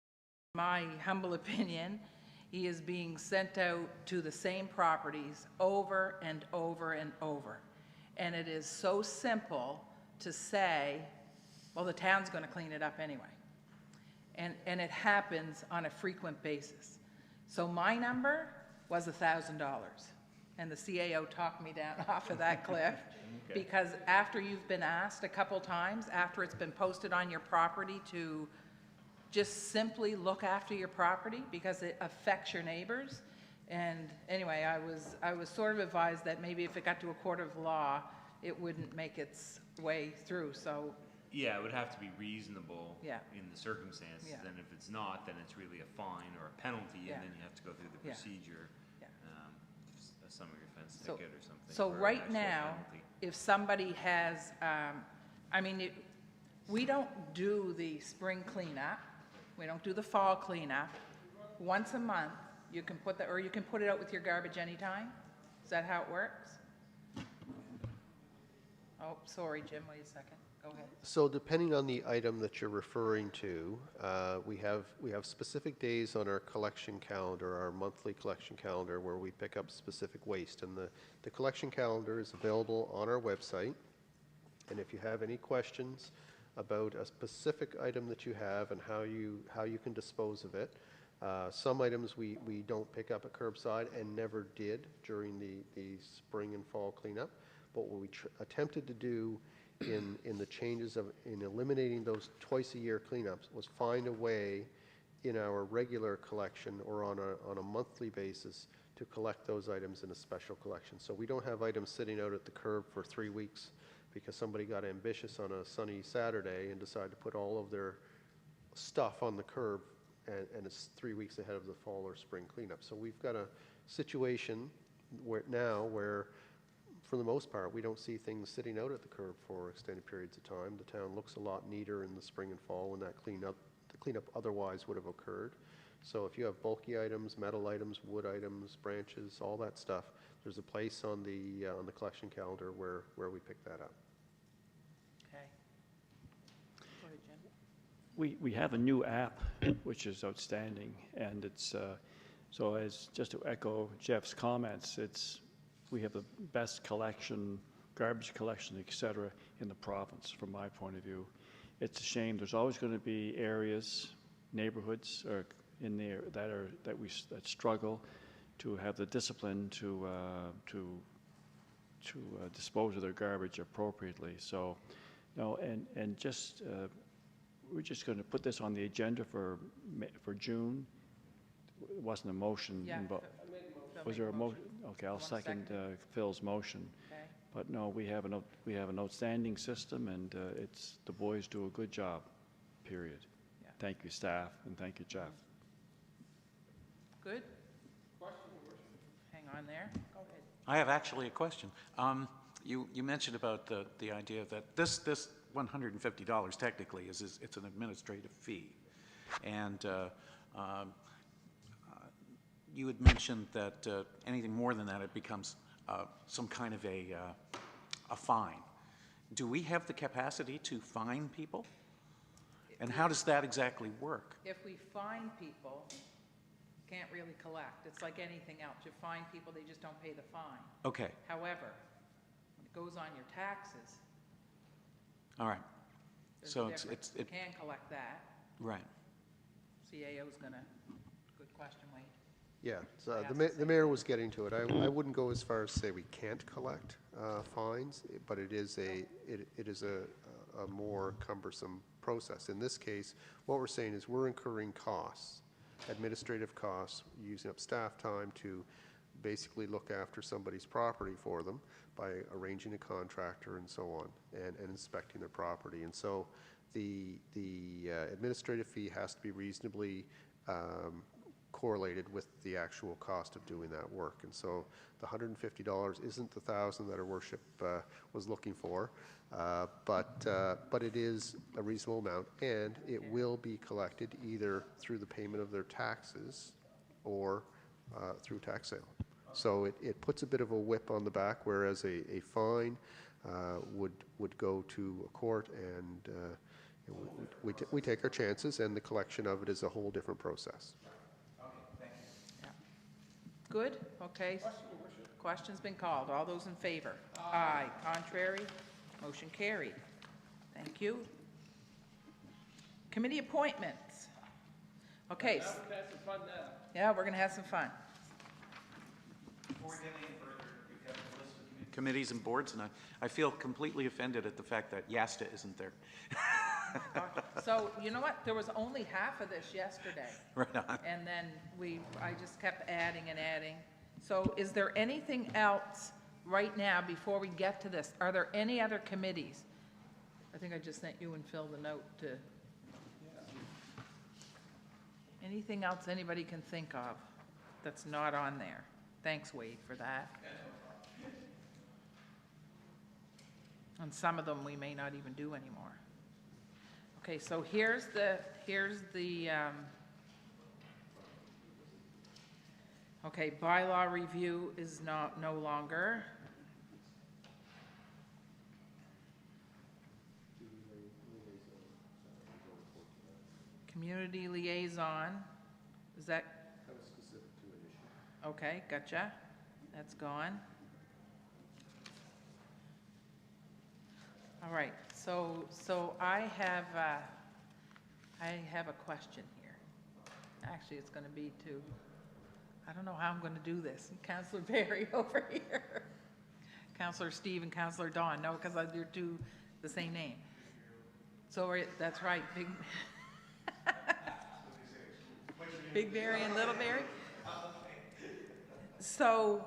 my humble opinion, he is being sent out to the same properties over and over and over. And it is so simple to say, well, the town's going to clean it up anyway. And it happens on a frequent basis. So my number was $1,000. And the CAO talked me down off of that cliff. Okay. Because after you've been asked a couple times, after it's been posted on your property to just simply look after your property because it affects your neighbors. And anyway, I was sort of advised that maybe if it got to a court of law, it wouldn't make its way through. So yeah, it would have to be reasonable Yeah. in the circumstances. Yeah. And if it's not, then it's really a fine or a penalty, Yeah. and then you have to go through the Yeah. procedure, Yeah. a summary offense So- ticket or something. So for an right actual now, penalty. if somebody has, we don't do the spring cleanup, we don't do the fall cleanup. Once a month, you can put or you can put it out with your garbage anytime? Is that how it works? Oh, sorry, Jim, wait a second, go ahead. So depending on the item that you're referring to, we have specific days on our collection calendar, our monthly collection calendar, where we pick up specific waste. And the collection calendar is available on our website. And if you have any questions about a specific item that you have and how you can dispose of it, Some items we don't pick up at curbside and never did during the spring and fall cleanup. But what we attempted to do in the changes in eliminating those twice-a-year cleanups was find a way in our regular collection or on a monthly basis to collect those items in a special collection. So we don't have items sitting out at the curb for 3 weeks because somebody got ambitious on a sunny Saturday and decided to put all of their stuff on the curb, and it's 3 weeks ahead of the fall or spring cleanup. So we've got a situation where for the most part, we don't see things sitting out at the curb for extended periods of time. The town looks a lot neater in the spring and fall when the cleanup otherwise would have occurred. So if you have bulky items, metal items, wood items, branches, all that stuff, there's a place on the collection calendar where we pick that up. Okay. Go ahead, Jim. We have a new app, which is outstanding, and it's, so as, just to echo Jeff's comments, we have the best collection, garbage collection, et cetera, in the province, from my point of view. It's a shame. There's always going to be areas, neighborhoods, or in there that struggle to have the discipline to dispose of their garbage appropriately. So, no, and just we're just going to put this on the agenda for June. It wasn't a motion. Yeah, Was there a motion? Okay, I'll second Phil's motion. Okay. But no, we have an outstanding system, and the boys do a good job, period. Yeah. Thank you, staff, and thank you, Jeff. Good? Hang on there. Go ahead. I have actually a question. You mentioned about the idea that this $150 technically it's an administrative fee, and you had mentioned that anything more than that, it becomes some kind of a fine. Do we have the capacity to fine people? And how does that exactly work? If we fine people, can't really collect. It's like anything else. You fine people, they just don't pay the fine. Okay. However, when it goes on your taxes, All right. there's So a it's difference. You can collect that. right. CAO's gonna, good question, Wade. Yeah, so I asked the the same mayor was getting to it. I wouldn't go as far as say we can't collect fines, but it is a more cumbersome process. In this case, what we're saying is we're incurring costs, administrative costs, using up staff time to basically look after somebody's property for them by arranging a contractor and so on, and inspecting their property. And so the administrative fee has to be reasonably correlated with the actual cost of doing that work. And so the $150 isn't the $1,000 that our worship was looking for, but it is a reasonable amount, and it will be collected either through the payment of their taxes or through tax sale. So it puts a bit of a whip on the back, whereas a fine would go to a court, and we take our chances, and the collection of it is a whole different process. Good, okay. Question's been called. All those in favor? Aye. Contrary? Motion carried. Thank you. Committee appointments. Okay. Now we can have some fun now. Yeah, we're gonna have some fun. Before we get any further, we've got a list of committees and boards, and I feel completely offended at the fact that YASTA isn't there. So, you know what? There was only half of this yesterday. Right on. And then I just kept adding and adding. So is there anything else right now before we get to this? Are there any other committees? I think I just sent you and Phil the note to. Anything else anybody can think of that's not on there? Thanks, Wade, for that. And some of them we may not even do anymore. Okay, so here's the okay, bylaw review is no longer. Community liaison, is that? That was specific to an issue. Okay, gotcha. That's gone. All right, so I have a question here. Actually, it's going to be to, I don't know how I'm going to do this. Councillor Barry over here. Councillor Steve and Councillor Dawn. No, because they're two the same name. So that's right, Big, Big Barry and Little Barry. So,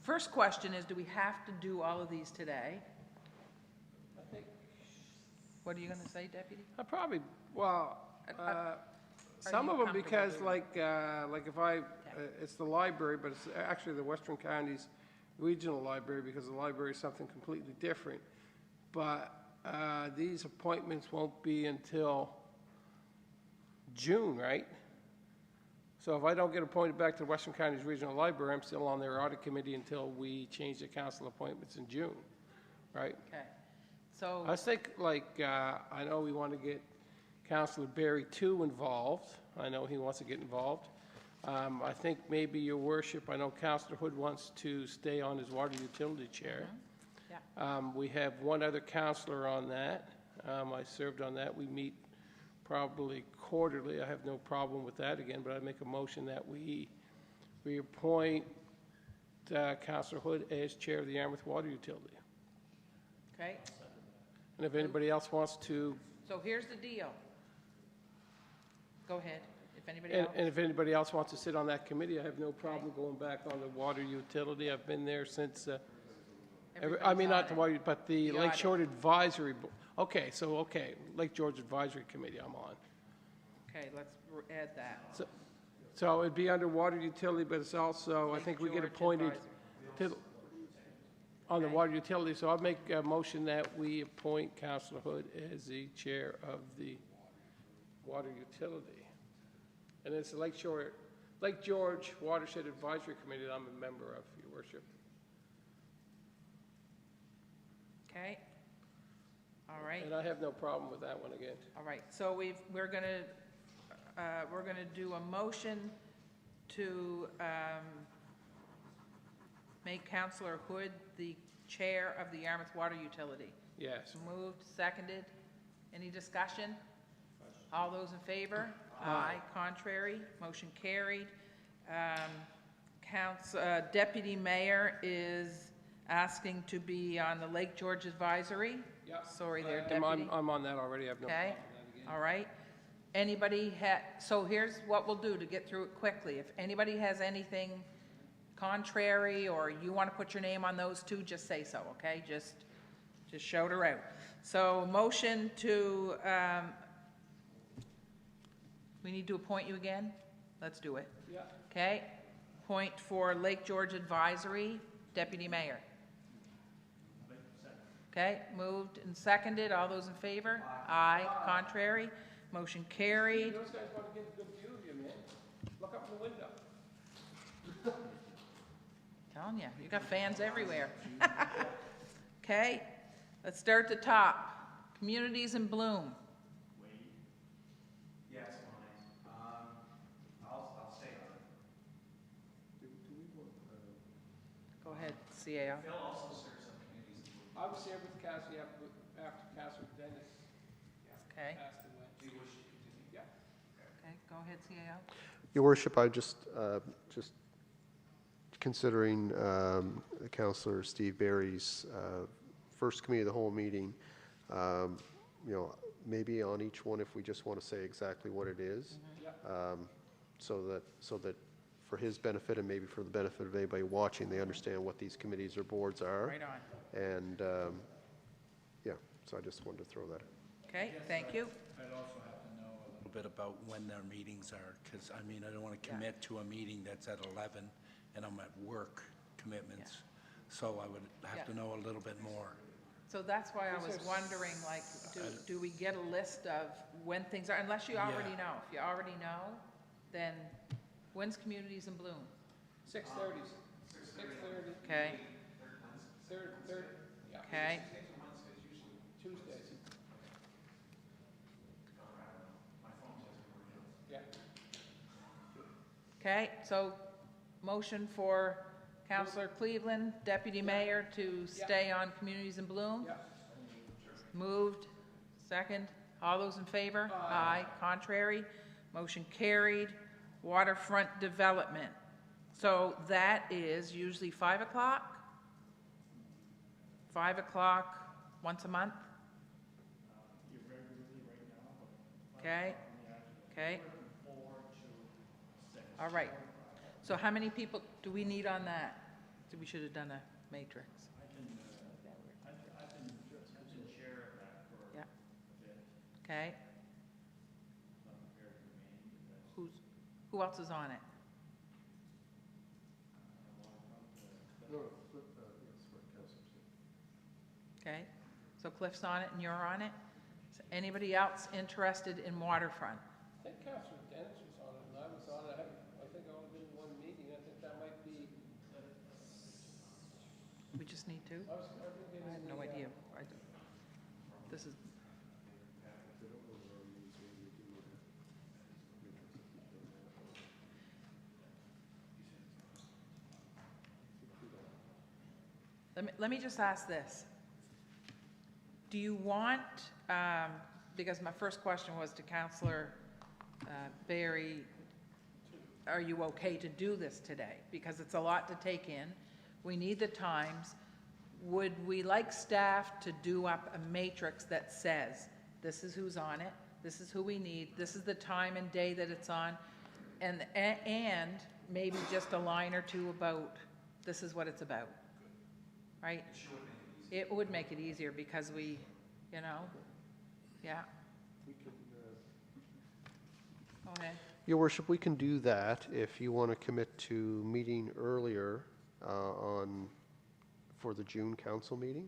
first question is, do we have to do all of these today? What are you going to say, Deputy? I probably, well, some you of them comfortable because doing like if I, it's the library, but it's actually the Western Counties Regional Library because the library is something completely different. But these appointments won't be until June, right? So if I don't get appointed back to the Western Counties Regional Library, I'm still on their audit committee until we change the council appointments in June, right? Okay. So, I think, I know we want to get Councillor Barry too involved. I know he wants to get involved. I think maybe, Your Worship, I know Councillor Hood wants to stay on his water utility chair. yeah. We have one other councillor on that. I served on that. We meet probably quarterly. I have no problem with that again, but I make a motion that we appoint Councillor Hood as chair of the Yarmouth Water Utility. Okay. And if anybody else wants to, So here's the deal. Go ahead, if anybody else. and if anybody else wants to sit on that committee, I have no problem going back on the water utility. I've been there since, I mean, not the water, but the The Lake audit. Shore Advisory. Okay, Lake George Advisory Committee I'm on. Okay, let's add that. So it'd be under water utility, but it's also, I Lake think we get George appointed Advisory. on the Okay. water utility. So I'll make a motion that we appoint Councillor Hood as the chair of the water utility. And it's the Lake George Watershed Advisory Committee that I'm a member of, Your Worship. Okay. All right. And I have no problem with that one again. All right. So we're gonna do a motion to make Councillor Hood the chair of the Yarmouth Water Utility. Yes. Moved, seconded. Any discussion? All those in favor? Aye. Contrary? Motion carried. Deputy Mayor is asking to be on the Lake George Advisory. Yeah. Sorry there, Deputy. I'm on that already. I have no problem Okay, with that again. all right. Anybody so here's what we'll do to get through it quickly. If anybody has anything contrary or you want to put your name on those two, just say so, okay? Just shout her out. So motion to, we need to appoint you again? Let's do it. Yeah. Okay, point for Lake George Advisory, Deputy Mayor. Okay, moved and seconded. All those in favor? Aye. Contrary? Motion carried. Those guys want to get a good view of you, man. Look up in the window. Telling you, you got fans everywhere. Okay, let's start at the top. Communities in Bloom. Yes, fine. I'll stay on it. Go ahead, CAO. Phil also serves on committees. I was here with Cassie after Councilor Dennis Okay, passed away. Do you wish to continue? Yeah. okay, go ahead, CAO. Your Worship, I just considering Councillor Steve Barry's first committee of the whole meeting, maybe on each one, if we just want to say exactly what it is, so that for his benefit and maybe for the benefit of anybody watching, they understand what these committees or boards are. Right on. And so I just wanted to throw that in. Okay, thank you. I'd also have to know a little bit about when their meetings are, because, I mean, I don't want to commit to a meeting that's at 11, and I'm at work commitments. So I would have to know a little bit more. So that's why I was wondering, like, do we get a list of when things are, unless you already know. If you already know, then when's Communities in Bloom? 6:30. 6:30. Okay, Third, yeah. okay. Tuesdays. Yeah. Okay, so motion for Councillor Cleveland, Deputy Mayor, to stay on Communities in Bloom? Yeah. Moved, second. All those in favor? Aye. Contrary? Motion carried. Waterfront Development. So that is usually 5 o'clock? 5 o'clock once a month? Okay, okay. All right. So how many people do we need on that? So we should have done a matrix. Yeah. Okay. Who else is on it? Okay, so Cliff's on it and you're on it? Is anybody else interested in Waterfront? I think Councilor Dennis was on it, and I was on it. I think I only been to one meeting. I think that might be. We just need to? I have No idea. This is, let me just ask this. Do you want, because my first question was to Councillor Barry, are you okay to do this today? Because it's a lot to take in. We need the times. Would we like staff to do up a matrix that says, this is who's on it, this is who we need, this is the time and day that it's on, and maybe just a line or two about, this is what it's about, right? It would make it easier because we, you know, yeah. Go ahead. Your worship, we can do that if you want to commit to meeting earlier for the June council meeting.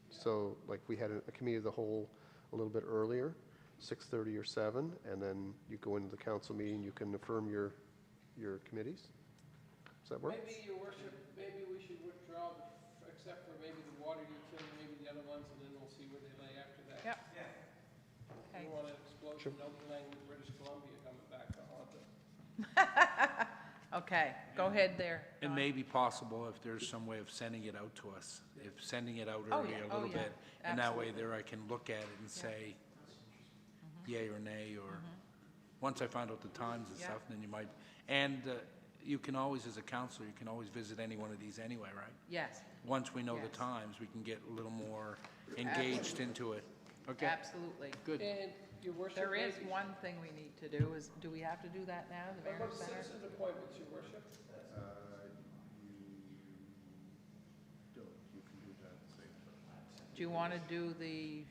So like we had a committee of the whole a little bit earlier, 6:30 or 7, and then you go into the council meeting, you can affirm your committees. Does that work? Maybe, Your Worship, maybe we should withdraw, except for maybe the water utility, maybe the other ones, and then we'll see where they lay after that. Yep. We don't want an explosion of language, British Columbia coming back to haunt them. Okay, go ahead there. It Don. may be possible if there's some way of sending it out to us, if sending it out Oh, early yeah. a little Oh, yeah. bit. And that way Absolutely. there I can look at it and say yay or nay, or once I find out the times and Yeah. stuff, then you might, and you can always, as a counselor, you can always visit any one of these anyway, right? Yes, Once we know the Yes. times, we can get a little more engaged into it. Okay? absolutely. Good. And, Your Worship, There is maybe- one thing we need to do is, do we have to do that now, the What Mariners about Center? citizens' appointments, Your Worship? Do you want to do the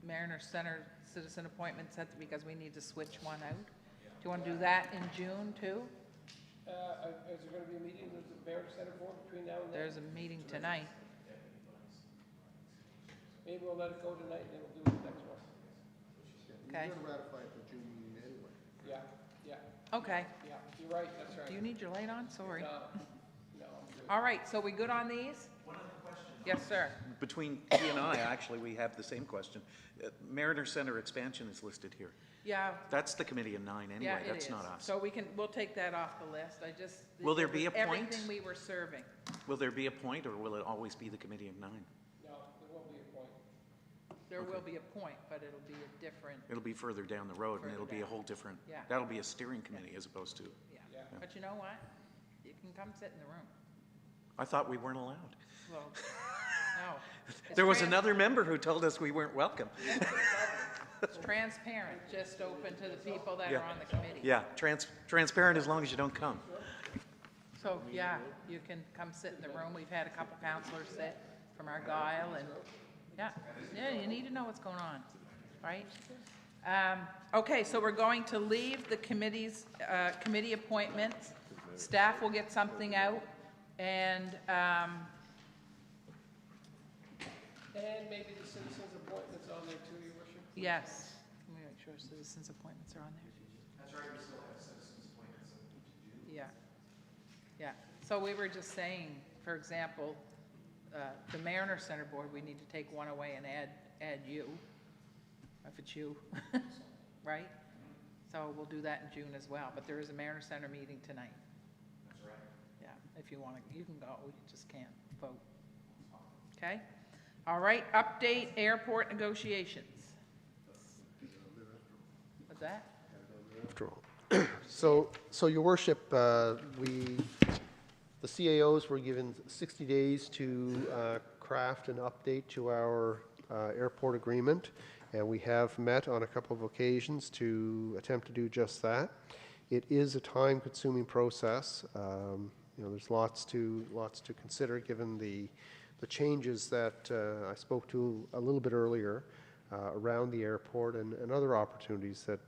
Mariners Center citizen appointment set, because we need to switch one out? Do you want to do that in June too? Is there going to be a meeting with the Mayor Center Board between now and then? There's a meeting tonight. Maybe we'll let it go tonight, and then we'll do the next one. Okay, You're going to ratify it for June meeting anyway. Yeah, yeah, okay. yeah, you're right, that's right. Do you need your light on? Sorry. No, no, I'm good. All right, so we good on these? One other question. Yes, sir. Between he and I, actually, we have the same question. Mariner Center expansion is listed here. Yeah, That's the committee of 9 anyway. yeah, it That's is. not us. So we'll take that off the list. I just. Will there be a point? Everything we were serving. Will there be a point, or will it always be the committee of 9? No, there won't be a point. There will be a point, but it'll be a different, It'll be further down the road, and Further it'll be a down. whole different, Yeah. that'll be a steering committee as opposed to, yeah. Yeah. But you know what? You can come sit in the room. I thought we weren't allowed. Well, no. It's There was another member who told us we weren't welcome. It's transparent, just open to the people that Yeah. are on the committee. Yeah, transparent as long as you don't come. So, yeah, you can come sit in the room. We've had a couple counselors sit from Argyle, and, yeah, you need to know what's going on, right? Okay, so we're going to leave the committees, committee appointments. Staff will get something out, and, And maybe the citizens' appointments on there too, Your Worship? yes, let me make sure citizens' appointments are on there. That's right, we still have citizens' appointments that we need to do. Yeah, yeah. So we were just saying, for example, the Mariner Center Board, we need to take one away and add you, if it's you, right? So we'll do that in June as well, but there is a Mariner Center meeting tonight. That's right. Yeah, if you want to, you can go, we just can't vote. Okay? All right, update airport negotiations. What's that? So, Your Worship, the CAOs were given 60 days to craft an update to our airport agreement, and we have met on a couple of occasions to attempt to do just that. It is a time-consuming process. There's lots to consider given the changes that I spoke to a little bit earlier around the airport and other opportunities that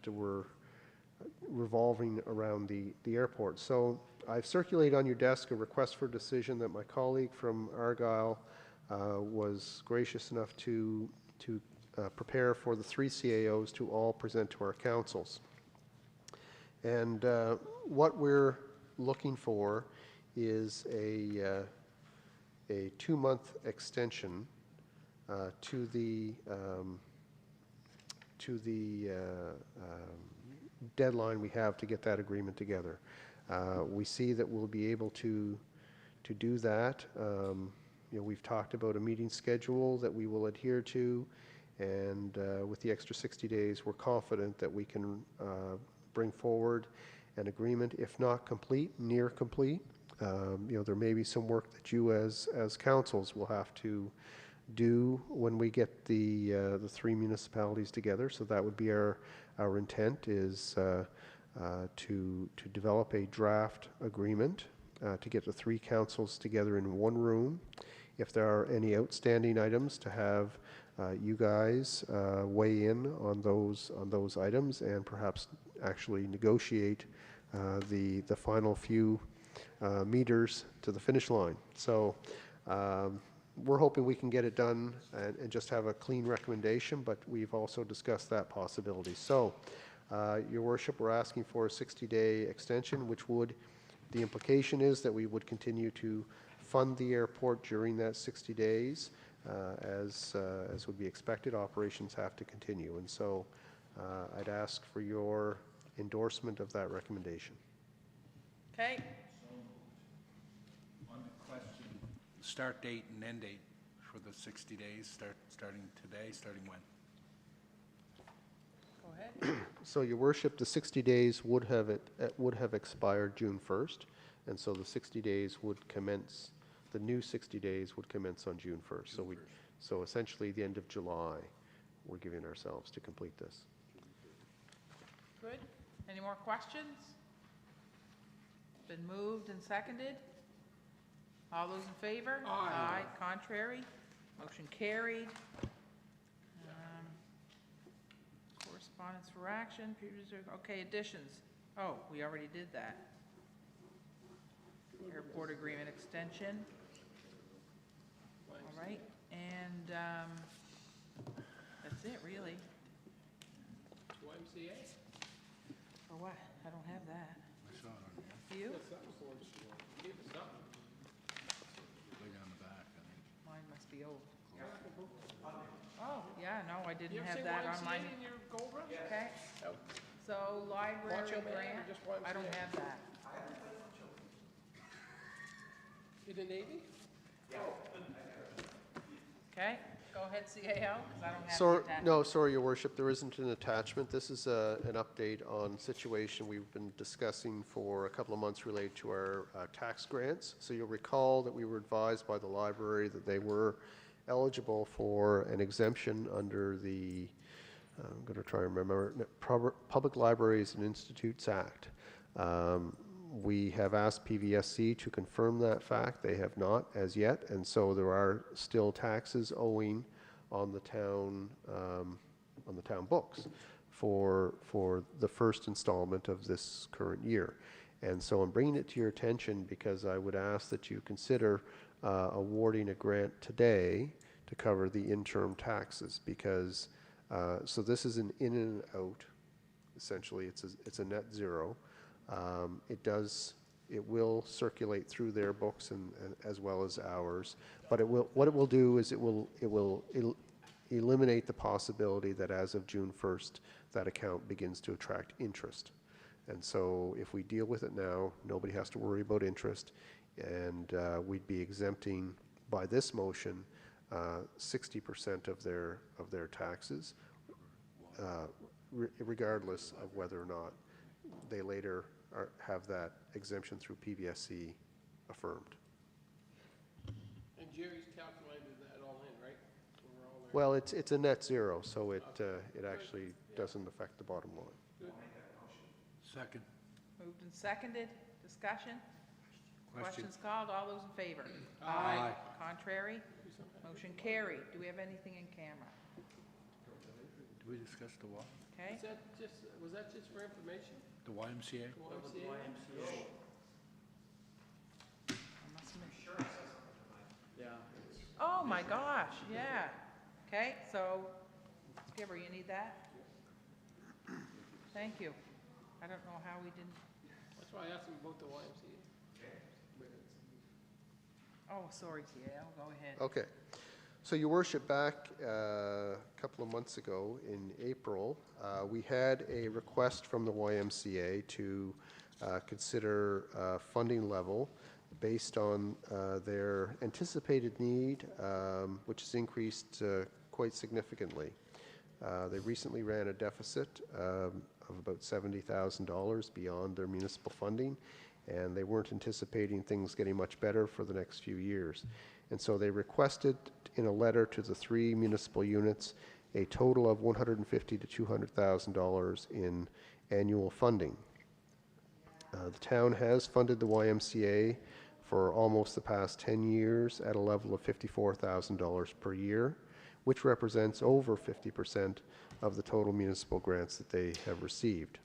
were revolving around the airport. So I've circulated on your desk a request for decision that my colleague from Argyle was gracious enough to prepare for the 3 CAOs to all present to our councils. And what we're looking for is a 2-month extension to the deadline we have to get that agreement together. We see that we'll be able to do that. We've talked about a meeting schedule that we will adhere to, and with the extra 60 days, we're confident that we can bring forward an agreement, if not complete, near complete. There may be some work that you as councils will have to do when we get the 3 municipalities together. So that would be our intent, is to develop a draft agreement to get the 3 councils together in one room. If there are any outstanding items, to have you guys weigh in on those items and perhaps actually negotiate the final few meters to the finish line. So we're hoping we can get it done and just have a clean recommendation, but we've also discussed that possibility. So, Your Worship, we're asking for a 60-day extension, which would, the implication is that we would continue to fund the airport during that 60 days. As would be expected, operations have to continue. And so I'd ask for your endorsement of that recommendation. Okay. On the question, start date and end date for the 60 days, starting today, starting when? Go ahead. So, Your Worship, the 60 days would have expired June 1st, and so the 60 days would commence. The new 60 days would commence on June 1st. So essentially, the end of July, we're giving ourselves to complete this. Good. Any more questions? Been moved and seconded. All those in favor? Aye. Contrary? Motion carried. Correspondence for action. Okay, additions. Oh, we already did that. Airport agreement extension. All right, and that's it, really. YMCA? For what? I don't have that. I saw it on there, Do you? Give us something. way down the back, I think. Mine must be old. Oh, yeah, no, I You didn't ever have say that on YMCA mine. in your gold rush? Okay, No. so library Macho Man or grant, just I don't YMCA? have that. In the Navy? Okay, go ahead, CAO, because I don't have the So, attachment. no, sorry, Your Worship, there isn't an attachment. This is an update on situation we've been discussing for a couple of months related to our tax grants. So you'll recall that we were advised by the library that they were eligible for an exemption under the, I'm going to try and remember, Public Libraries and Institutes Act. We have asked PVSC to confirm that fact. They have not as yet, and so there are still taxes owing on the town books for the first installment of this current year. And so I'm bringing it to your attention because I would ask that you consider awarding a grant today to cover the interim taxes, because so this is an in and out. Essentially, it's a net zero. It will circulate through their books and as well as ours, but what it will do is it will eliminate the possibility that as of June 1st, that account begins to attract interest. And so if we deal with it now, nobody has to worry about interest, and we'd be exempting by this motion 60% of their taxes, regardless of whether or not they later have that exemption through PVSC affirmed. And Jerry's calculated that all in, right? So we're all there. Well, it's a net zero, so it actually doesn't affect the bottom line. Second. Moved and seconded. Discussion? Question. Questions called? All those in favor? Aye. Contrary? Motion carried. Do we have anything in camera? Did we discuss the what? Okay? Was that just for information? The YMCA? YMCA? Oh, my gosh, yeah. Okay, so, Skipper, you need that? Thank you. I don't know how we didn't, That's why I asked him about the YMCA. oh, sorry, TL, go ahead. Okay. So, Your Worship, back a couple of months ago in April, we had a request from the YMCA to consider funding level based on their anticipated need, which has increased quite significantly. They recently ran a deficit of about $70,000 beyond their municipal funding, and they weren't anticipating things getting much better for the next few years. And so they requested in a letter to the 3 municipal units a total of $150,000 to $200,000 in annual funding. The town has funded the YMCA for almost the past 10 years at a level of $54,000 per year, which represents over 50% of the total municipal grants that they have received.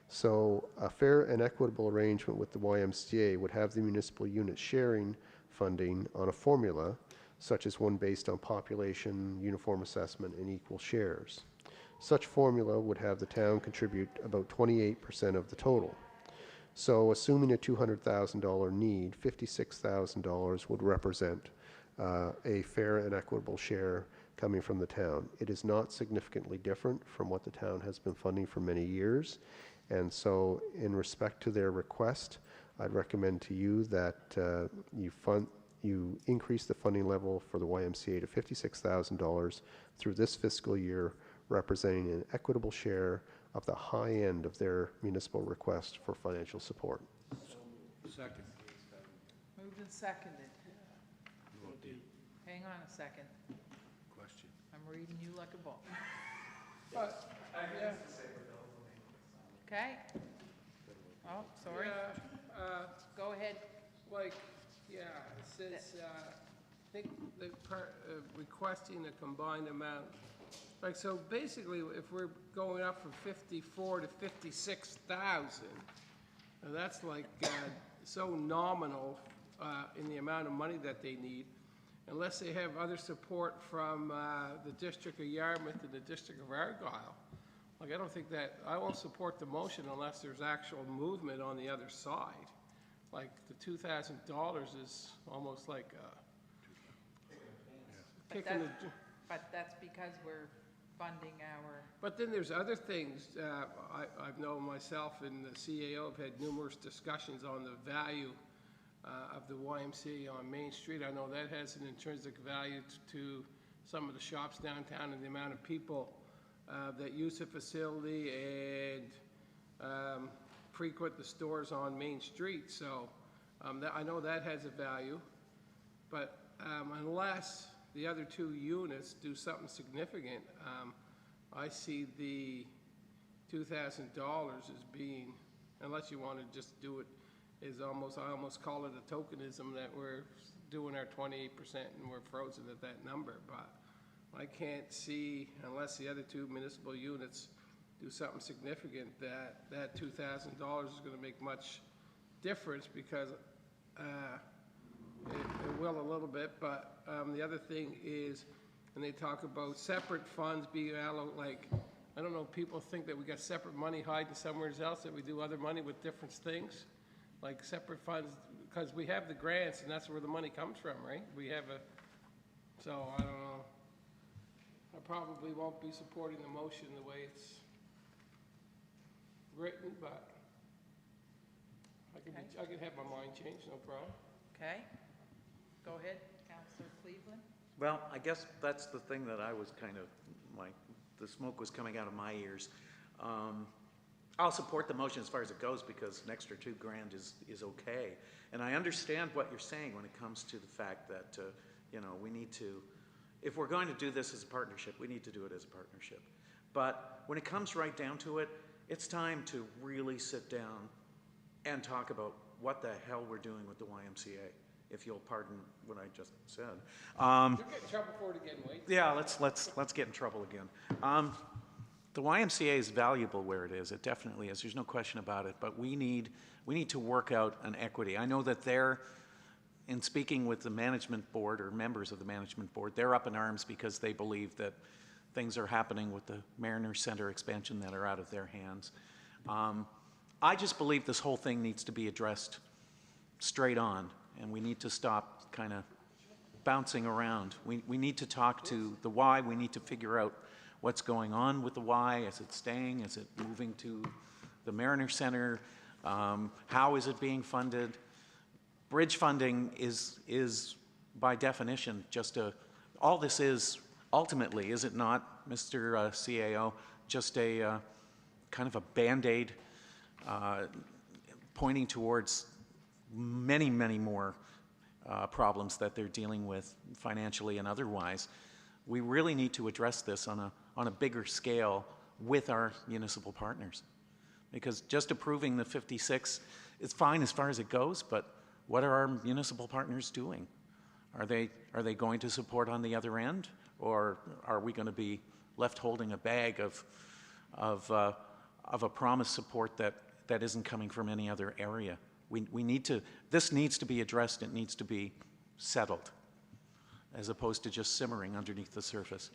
So a fair and equitable arrangement with the YMCA would have the municipal units sharing funding on a formula, such as one based on population, uniform assessment, and equal shares. Such formula would have the town contribute about 28% of the total. So assuming a $200,000 need, $56,000 would represent a fair and equitable share coming from the town. It is not significantly different from what the town has been funding for many years. And so in respect to their request, I'd recommend to you that you increase the funding level for the YMCA to $56,000 through this fiscal year, representing an equitable share of the high end of their municipal request for financial support. Second. Moved and seconded. You want the Hang on a second. question? I'm reading you like a book. Yeah. Okay? Oh, sorry. Yeah, Go ahead. like, yeah, it says, I think the requesting a combined amount. Like, so basically, if we're going up from 54 to 56,000, that's like so nominal in the amount of money that they need, unless they have other support from the District of Yarmouth and the District of Argyle. Like, I don't think that, I won't support the motion unless there's actual movement on the other side. Like, the $2,000 is almost like kicking the... But that's because we're funding our, But then there's other things. I've known myself and the CAO have had numerous discussions on the value of the YMCA on Main Street. I know that has an intrinsic value to some of the shops downtown and the amount of people that use the facility and frequent the stores on Main Street. So I know that has a value. But unless the other 2 units do something significant, I see the $2,000 as being, unless you want to just do it, I almost call it a tokenism that we're doing our 28% and we're frozen at that number. But I can't see, unless the other 2 municipal units do something significant, that $2,000 is going to make much difference, because it will a little bit. But the other thing is, and they talk about separate funds being allocated, like, I don't know, people think that we got separate money hiding somewhere else, that we do other money with different things, like separate funds, because we have the grants and that's where the money comes from, right? We have so I don't know. I probably won't be supporting the motion the way it's written, but I can have my mind changed, no problem. okay? Go ahead, Councillor Cleveland. Well, I guess that's the thing that I was kind of, the smoke was coming out of my ears. I'll support the motion as far as it goes because an extra $2,000 is okay. And I understand what you're saying when it comes to the fact that, we need to, if we're going to do this as a partnership, we need to do it as a partnership. But when it comes right down to it, it's time to really sit down and talk about what the hell we're doing with the YMCA, if you'll pardon what I just said. You'll get in trouble for it again, Wade. Yeah, let's get in trouble again. The YMCA is valuable where it is. It definitely is. There's no question about it. But we need to work out an equity. I know that in speaking with the management board or members of the management board, they're up in arms because they believe that things are happening with the Mariner Center expansion that are out of their hands. I just believe this whole thing needs to be addressed straight on, and we need to stop kind of bouncing around. We need to talk to the why. We need to figure out what's going on with the why. Is it staying? Is it moving to the Mariner Center? How is it being funded? Bridge funding is by definition just all this is ultimately, is it not, Mr. CAO, just a kind of a Band-Aid pointing towards many, many more problems that they're dealing with financially and otherwise. We really need to address this on a bigger scale with our municipal partners. Because just approving the 56 is fine as far as it goes, but what are our municipal partners doing? Are they going to support on the other end, or are we going to be left holding a bag of a promised support that isn't coming from any other area? This needs to be addressed. It needs to be settled, as opposed to just simmering underneath the surface.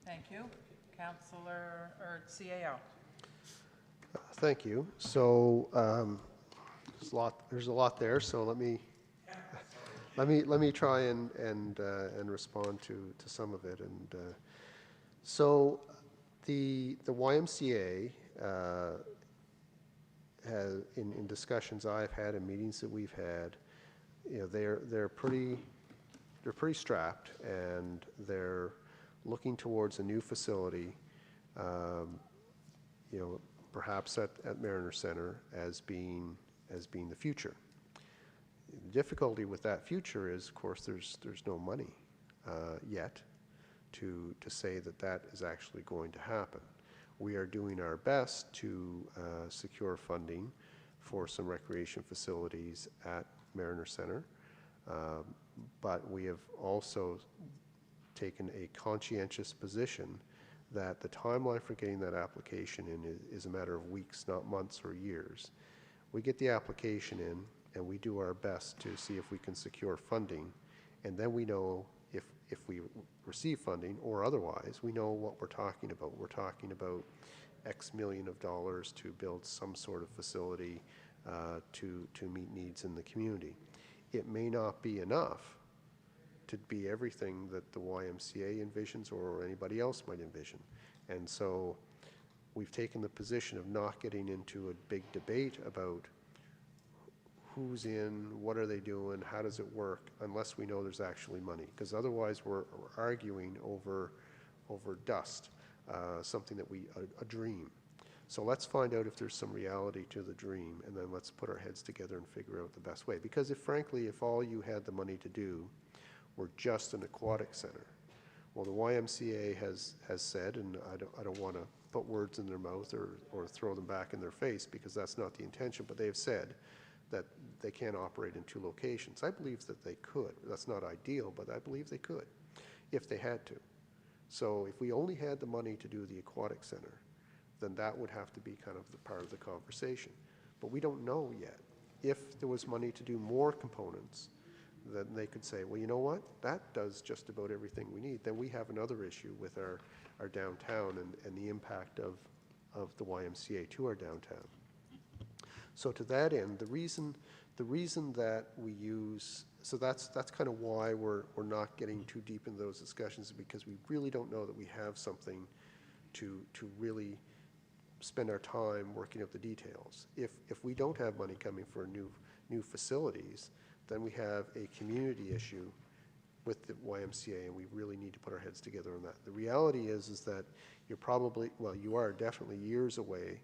Thank you. Councillor, or CAO. Thank you. So there's a lot there. So let me try and respond to some of it. And so the YMCA has, in discussions I've had and meetings that we've had, they're pretty strapped, and they're looking towards a new facility, perhaps at Mariner Center as being the future. The difficulty with that future is, of course, there's no money yet to say that is actually going to happen. We are doing our best to secure funding for some recreation facilities at Mariner Center, but we have also taken a conscientious position that the timeline for getting that application in is a matter of weeks, not months or years. We get the application in, and we do our best to see if we can secure funding, and then we know if we receive funding or otherwise, we know what we're talking about. We're talking about X million of dollars to build some sort of facility to meet needs in the community. It may not be enough to be everything that the YMCA envisions or anybody else might envision. And so we've taken the position of not getting into a big debate about who's in, what are they doing, how does it work, unless we know there's actually money. Because otherwise we're arguing over dust, something that a dream. So let's find out if there's some reality to the dream, and then let's put our heads together and figure out the best way. Because frankly, if all you had the money to do were just an aquatic center, well, the YMCA has said, and I don't want to put words in their mouth or throw them back in their face, because that's not the intention, but they have said that they can't operate in 2 locations. I believe that they could. That's not ideal, but I believe they could if they had to. So if we only had the money to do the aquatic center, then that would have to be kind of the part of the conversation. But we don't know yet. If there was money to do more components, then they could say, well, you know what? That does just about everything we need. Then we have another issue with our downtown and the impact of the YMCA to our downtown. So to that end, the reason that we use, so that's kind of why we're not getting too deep into those discussions, because we really don't know that we have something to really spend our time working out the details. If we don't have money coming for new facilities, then we have a community issue with the YMCA, and we really need to put our heads together on that. The reality is that you're probably, well, you are definitely years away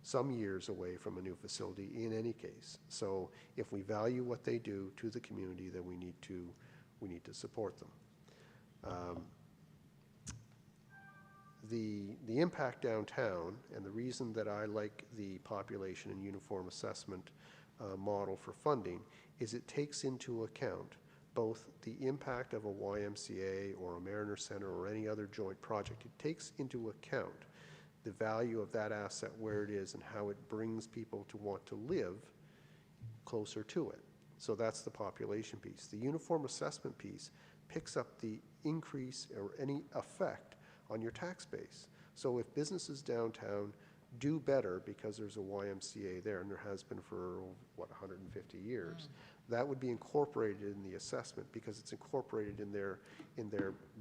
some years away from a new facility in any case. So if we value what they do to the community, then we need to support them. The impact downtown, and the reason that I like the population and uniform assessment model for funding, is it takes into account both the impact of a YMCA or a Mariner Center or any other joint project. It takes into account the value of that asset, where it is, and how it brings people to want to live closer to it. So that's the population piece. The uniform assessment piece picks up the increase or any effect on your tax base. So if businesses downtown do better because there's a YMCA there, and there has been for, what, 150 years, that would be incorporated in the assessment because it's incorporated in their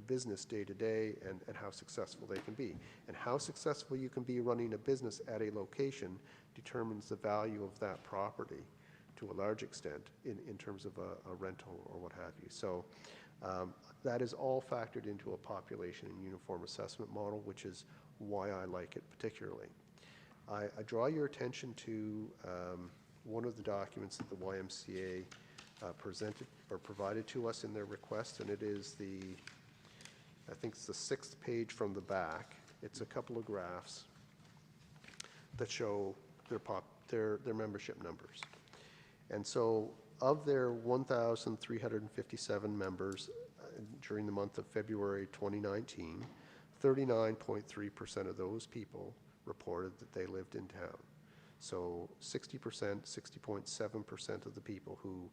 business day to day and how successful they can be. And how successful you can be running a business at a location determines the value of that property to a large extent in terms of a rental or what have you. So that is all factored into a population and uniform assessment model, which is why I like it particularly. I draw your attention to one of the documents that the YMCA presented or provided to us in their request, and it is I think it's the 6th page from the back. It's a couple of graphs that show their membership numbers. And so of their 1,357 members during the month of February 2019, 39.3% of those people reported that they lived in town. So 60%, 60.7% of the people who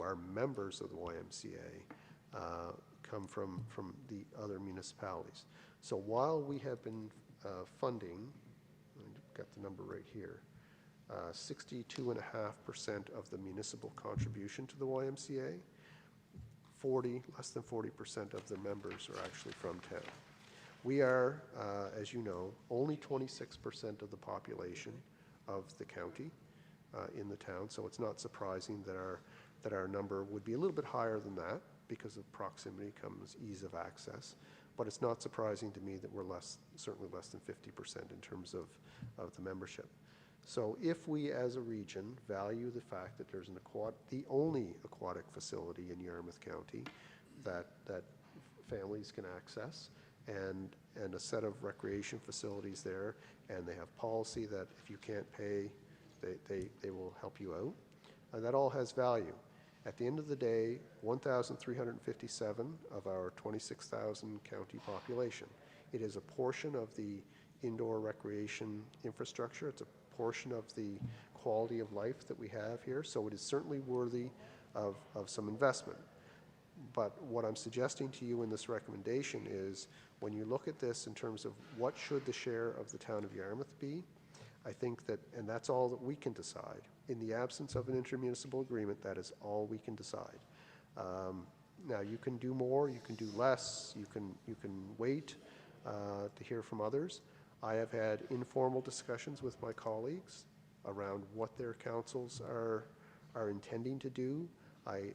are members of the YMCA come from the other municipalities. So while we have been funding, I've got the number right here, 62.5% of the municipal contribution to the YMCA, less than 40% of the members are actually from town. We are, as you know, only 26% of the population of the county in the town, so it's not surprising that our number would be a little bit higher than that. Because of proximity comes ease of access, but it's not surprising to me that we're certainly less than 50% in terms of the membership. So if we as a region value the fact that there's the only aquatic facility in Yarmouth County that families can access, and a set of recreation facilities there, and they have policy that if you can't pay, they will help you out, that all has value. At the end of the day, 1,357 of our 26,000 county population. It is a portion of the indoor recreation infrastructure. It's a portion of the quality of life that we have here, so it is certainly worthy of some investment. But what I'm suggesting to you in this recommendation is, when you look at this in terms of what should the share of the town of Yarmouth be, I think that, and that's all that we can decide. In the absence of an intermunicipal agreement, that is all we can decide. Now, you can do more, you can do less, you can wait to hear from others. I have had informal discussions with my colleagues around what their councils are intending to do. I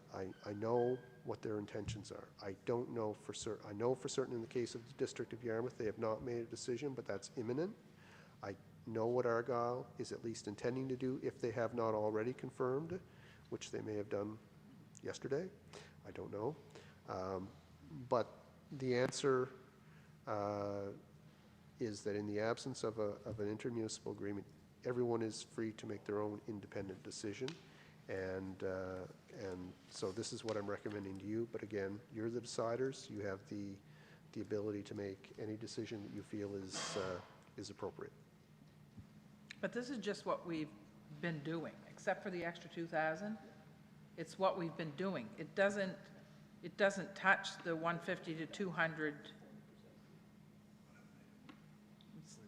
know what their intentions are. I don't know for certain. I know for certain in the case of the District of Yarmouth, they have not made a decision, but that's imminent. I know what Argyll is at least intending to do, if they have not already confirmed, which they may have done yesterday. I don't know. But the answer is that in the absence of an intermunicipal agreement, everyone is free to make their own independent decision. And so this is what I'm recommending to you. But again, you're the deciders. You have the ability to make any decision that you feel is appropriate. But this is just what we've been doing, except for the extra 2,000. It's what we've been doing. It doesn't touch the 150 to 200.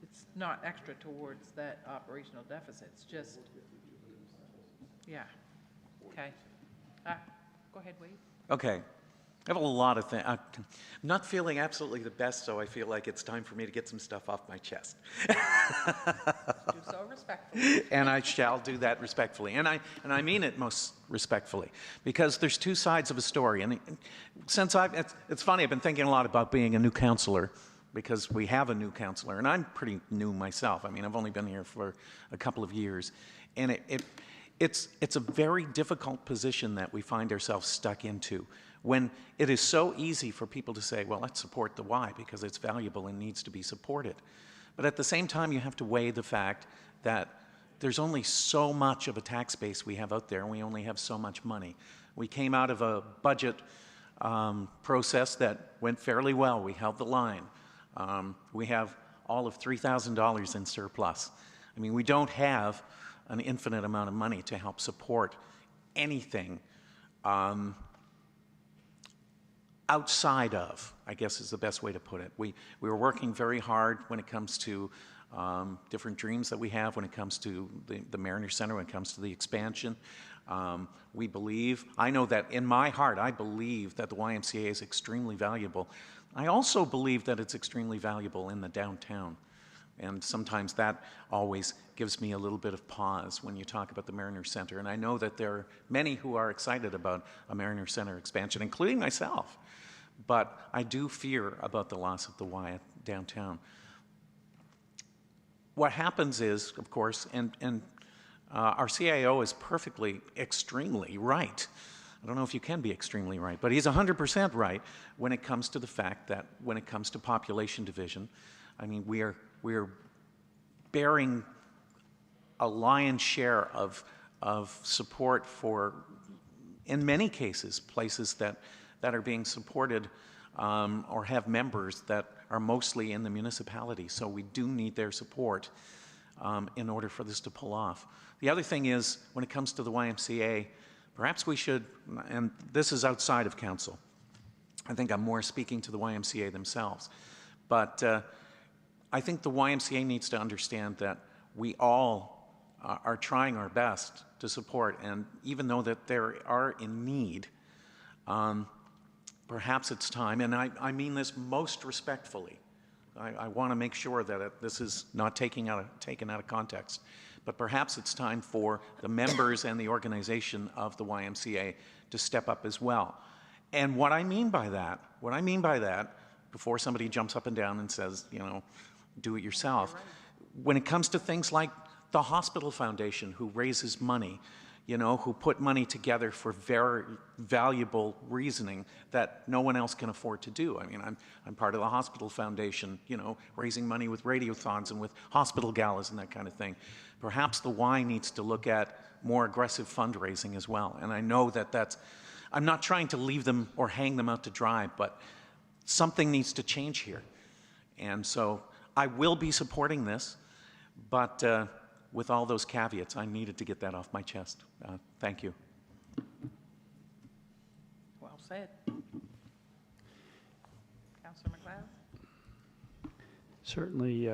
It's not extra towards that operational deficit. It's just, yeah. Okay. Go ahead, Wade. Okay. I have a lot of things. I'm not feeling absolutely the best, so I feel like it's time for me to get some stuff off my chest. Do so respectfully. And I shall do that respectfully. And I mean it most respectfully, because there's two sides of a story. And since it's funny, I've been thinking a lot about being a new councillor because we have a new councillor, and I'm pretty new myself. I mean, I've only been here for a couple of years, and it's a very difficult position that we find ourselves stuck into when it is so easy for people to say, well, let's support the Y because it's valuable and needs to be supported. But at the same time, you have to weigh the fact that there's only so much of a tax base we have out there, and we only have so much money. We came out of a budget process that went fairly well. We held the line. We have all of $3,000 in surplus. I mean, we don't have an infinite amount of money to help support anything outside of, I guess is the best way to put it. We were working very hard when it comes to different dreams that we have, when it comes to the Mariner Center, when it comes to the expansion. We believe, I know that in my heart, I believe that the YMCA is extremely valuable. I also believe that it's extremely valuable in the downtown. And sometimes that always gives me a little bit of pause when you talk about the Mariner Center. And I know that there are many who are excited about a Mariner Center expansion, including myself. But I do fear about the loss of the Y at downtown. What happens is, of course, and our CIO is perfectly, extremely right. I don't know if you can be extremely right, but he's 100% right when it comes to the fact that when it comes to population division, I mean, we are bearing a lion's share of support for, in many cases, places that are being supported or have members that are mostly in the municipality. So we do need their support in order for this to pull off. The other thing is, when it comes to the YMCA, perhaps we should, and this is outside of council, I think I'm more speaking to the YMCA themselves, but I think the YMCA needs to understand that we all are trying our best to support, and even though that they are in need, perhaps it's time, and I mean this most respectfully. I want to make sure that this is not taken out of context. But perhaps it's time for the members and the organization of the YMCA to step up as well. And what I mean by that, before somebody jumps up and down and says, you know, do it yourself, when it comes to things like the Hospital Foundation, who raises money, you know, who put money together for very valuable reasoning that no one else can afford to do. I mean, I'm part of the Hospital Foundation, you know, raising money with radiothons and with hospital galas and that kind of thing. Perhaps the Y needs to look at more aggressive fundraising as well. And I know that I'm not trying to leave them or hang them out to dry, but something needs to change here. And so I will be supporting this, but with all those caveats, I needed to get that off my chest. Thank you. Well said. Councillor McLeod? Certainly,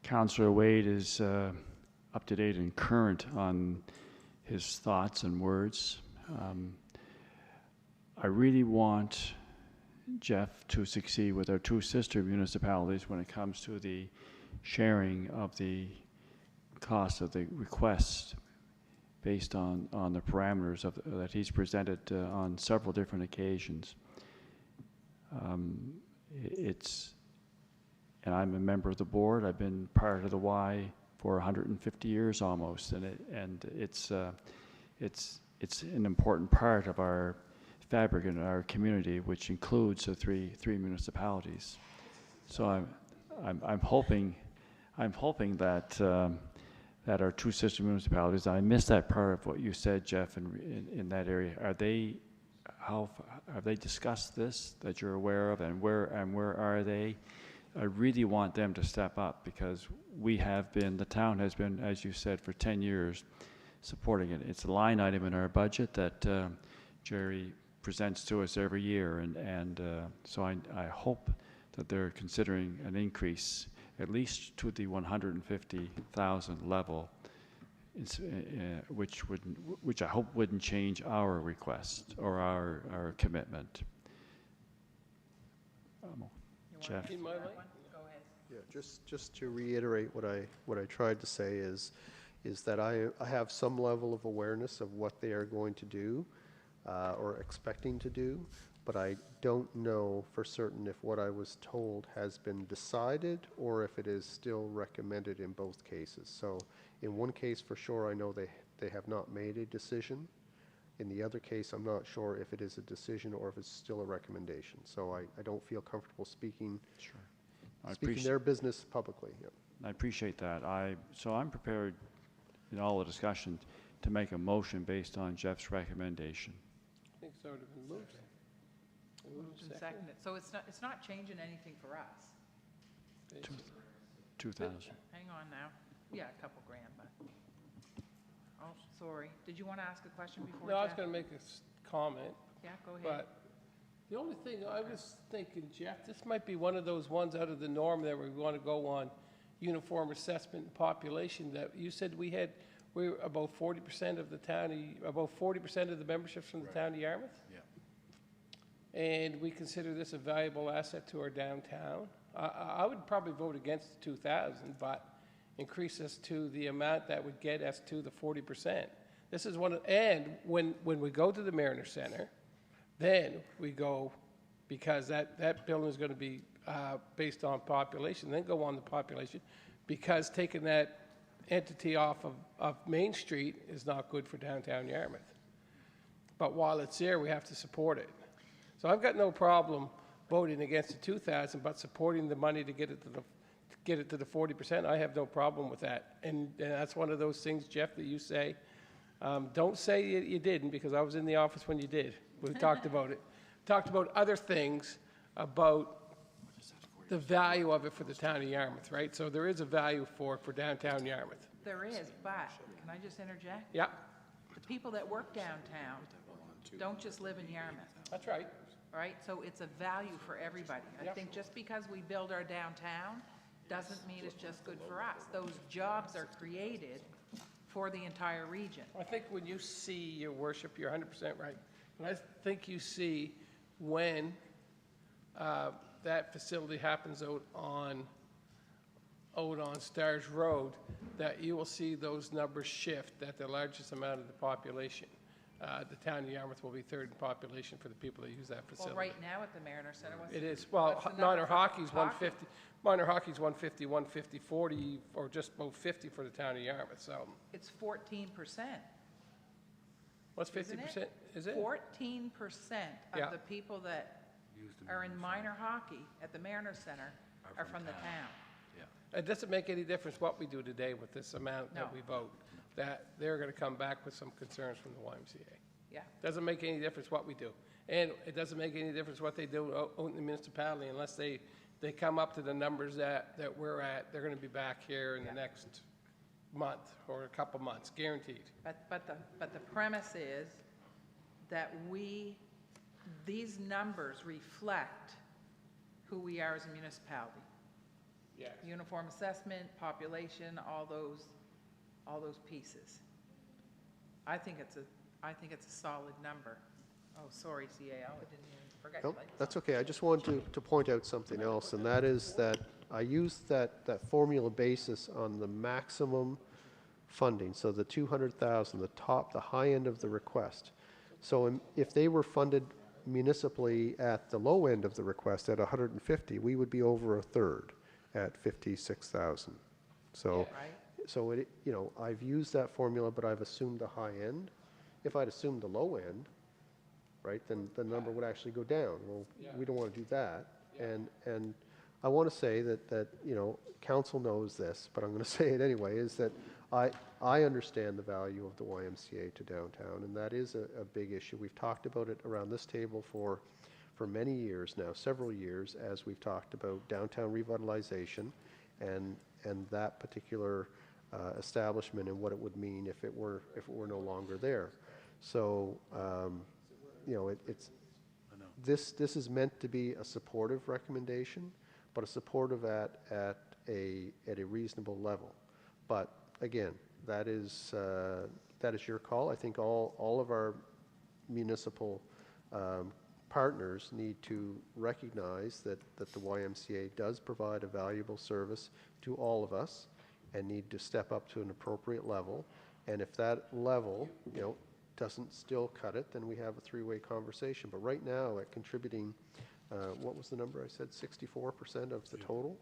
Councillor Wade is up to date and current on his thoughts and words. I really want Jeff to succeed with our two sister municipalities when it comes to the sharing of the cost of the request based on the parameters that he's presented on several different occasions. And I'm a member of the board. I've been part of the Y for 150 years almost, and it's an important part of our fabric in our community, which includes the three municipalities. So I'm hoping that that our two sister municipalities. I missed that part of what you said, Jeff, in that area. Have they discussed this that you're aware of, and where are they? I really want them to step up, because the town has been, as you said, for 10 years supporting it. It's a line item in our budget that Jerry presents to us every year, and so I hope that they're considering an increase at least to the 150,000 level, which I hope wouldn't change our request or our commitment. Jeff. Go ahead. Yeah, just to reiterate what I tried to say is that I have some level of awareness of what they are going to do. or expecting to do, but I don't know for certain if what I was told has been decided or if it is still recommended in both cases. So in one case, for sure, I know they have not made a decision. In the other case, I'm not sure if it is a decision or if it's still a recommendation. So I don't feel comfortable speaking, speaking their business publicly. Yeah. I appreciate that. So I'm prepared in all the discussion to make a motion based on Jeff's recommendation. I think it's already been moved. Moved and seconded. So it's not changing anything for us. 2,000. Hang on now. Yeah, a couple grand, but, oh, sorry. Did you want to ask a question before, No, I was Jeff? going to make a comment, Yeah, go ahead. but the only thing I was thinking, Jeff, this might be one of those ones out of the norm that we want to go on uniform assessment and population that you said we're about 40% of the town, about 40% of the memberships from the town of Yarmouth? Yeah. And we consider this a valuable asset to our downtown. I would probably vote against the 2,000, but increase us to the amount that would get us to the 40%. This is and when we go to the Mariner Center, then we go, because that building is going to be based on population, then go on the population, because taking that entity off of Main Street is not good for downtown Yarmouth. But while it's there, we have to support it. So I've got no problem voting against the 2,000, but supporting the money to get it to the 40%. I have no problem with that. And that's one of those things, Jeff, that you say. Don't say you didn't, because I was in the office when you did. We talked about it. Talked about other things about the value of it for the town of Yarmouth, right? So there is a value for downtown Yarmouth. There is, but, can I just interject? Yeah, The people that work downtown don't just live in Yarmouth, that's right. right? So it's a value for everybody. I Yep. think just because we build our downtown doesn't mean it's just good for us. Those jobs are created for the entire region. I think when you see, your worship, you're 100% right. And I think you see when that facility happens out on Stars Road, that you will see those numbers shift, that the largest amount of the population, the town of Yarmouth will be third in population for the people that use that Well, facility. right now at the Mariner Center, what's It the- is, well, what's the number minor for hockey's hockey? 150, minor hockey's 150, 150, 40, or just about 50 for the town of Yarmouth, so. It's 14%. What's Isn't it? 50%? Is it? 14% Yeah. of the people that are in minor hockey at the Mariner Center are from the town. It doesn't make any difference what we do today with this amount that No. we vote, that they're gonna come back with some concerns from the YMCA. Yeah. Doesn't make any difference what we do. And it doesn't make any difference what they do out in the municipality unless they come up to the numbers that we're at. They're gonna be back here in the next month or a couple months, guaranteed. But the premise is that these numbers reflect who we are as a municipality. Yes. Uniform assessment, population, all those pieces. I think it's a solid number. Oh, sorry, CAO, I didn't even forget. No, that's okay. I just wanted to point out something else, and that is that I used that formula basis on the maximum funding, so the 200,000, the high end of the request. So if they were funded municipally at the low end of the request at 150, we would be over a third at 56,000. So, Right. so it, I've used that formula, but I've assumed the high end. If I'd assumed the low end, right, then the number would actually go down. Well, we don't want to do that. And I want to say that council knows this, but I'm going to say it anyway, is that I understand the value of the YMCA to downtown, and that is a big issue. We've talked about it around this table for many years now, several years, as we've talked about downtown revitalization and that particular establishment and what it would mean if it were no longer there. So, this is meant to be a supportive recommendation, but a supportive at a reasonable level. But again, that is your call. I think all of our municipal partners need to recognize that the YMCA does provide a valuable service to all of us and need to step up to an appropriate level. And if that level, doesn't still cut it, then we have a three-way conversation. But right now, at contributing, what was the number I said, 64% of the total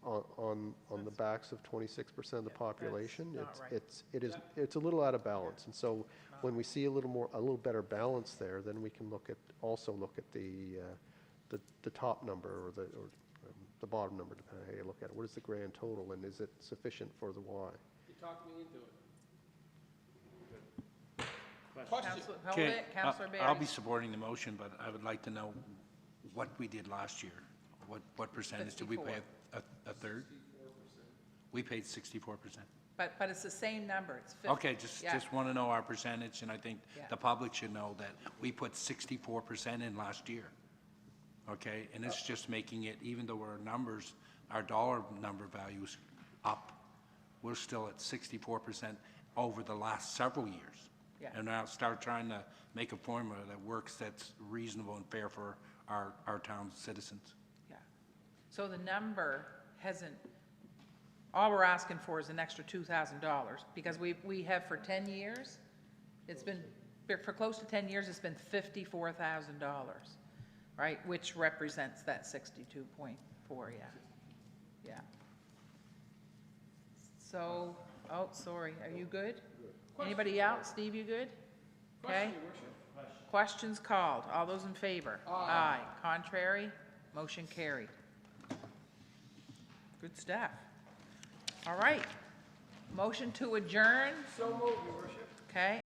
on the backs of 26% of the population, not right. it's a little out of balance. And so when we see a little better balance there, then we can also look at the top number or the bottom number, depending on how you look at it. What is the grand total, and is it sufficient for the Y? You talked me into it. Councillor, hold Okay, it, Councillor Barry. I'll be supporting the motion, but I would like to know what we did last year. What percentage? Did we pay 54. a third? We paid 64%. But it's the same number, it's 50. Okay, Yeah. just want to know our percentage, and I think Yeah. the public should know that we put 64% in last year. Okay, and it's just making it, even though our dollar number value's up, we're still at 64% over the last several years. Yeah. And now start trying to make a formula that works, that's reasonable and fair for our town's citizens. Yeah. So the number hasn't, all we're asking for is an extra $2,000, because we have for 10 years, it's been, for close to 10 years, it's been $54,000, right? Which represents that 62.4, yeah. Yeah. So, oh, sorry, are you good? Anybody else? Steve, you good? Okay. Questions called. All those in favor? Aye. Contrary? Motion carried. Good stuff. All right. Motion to adjourn. So moved, Your Worship. Okay.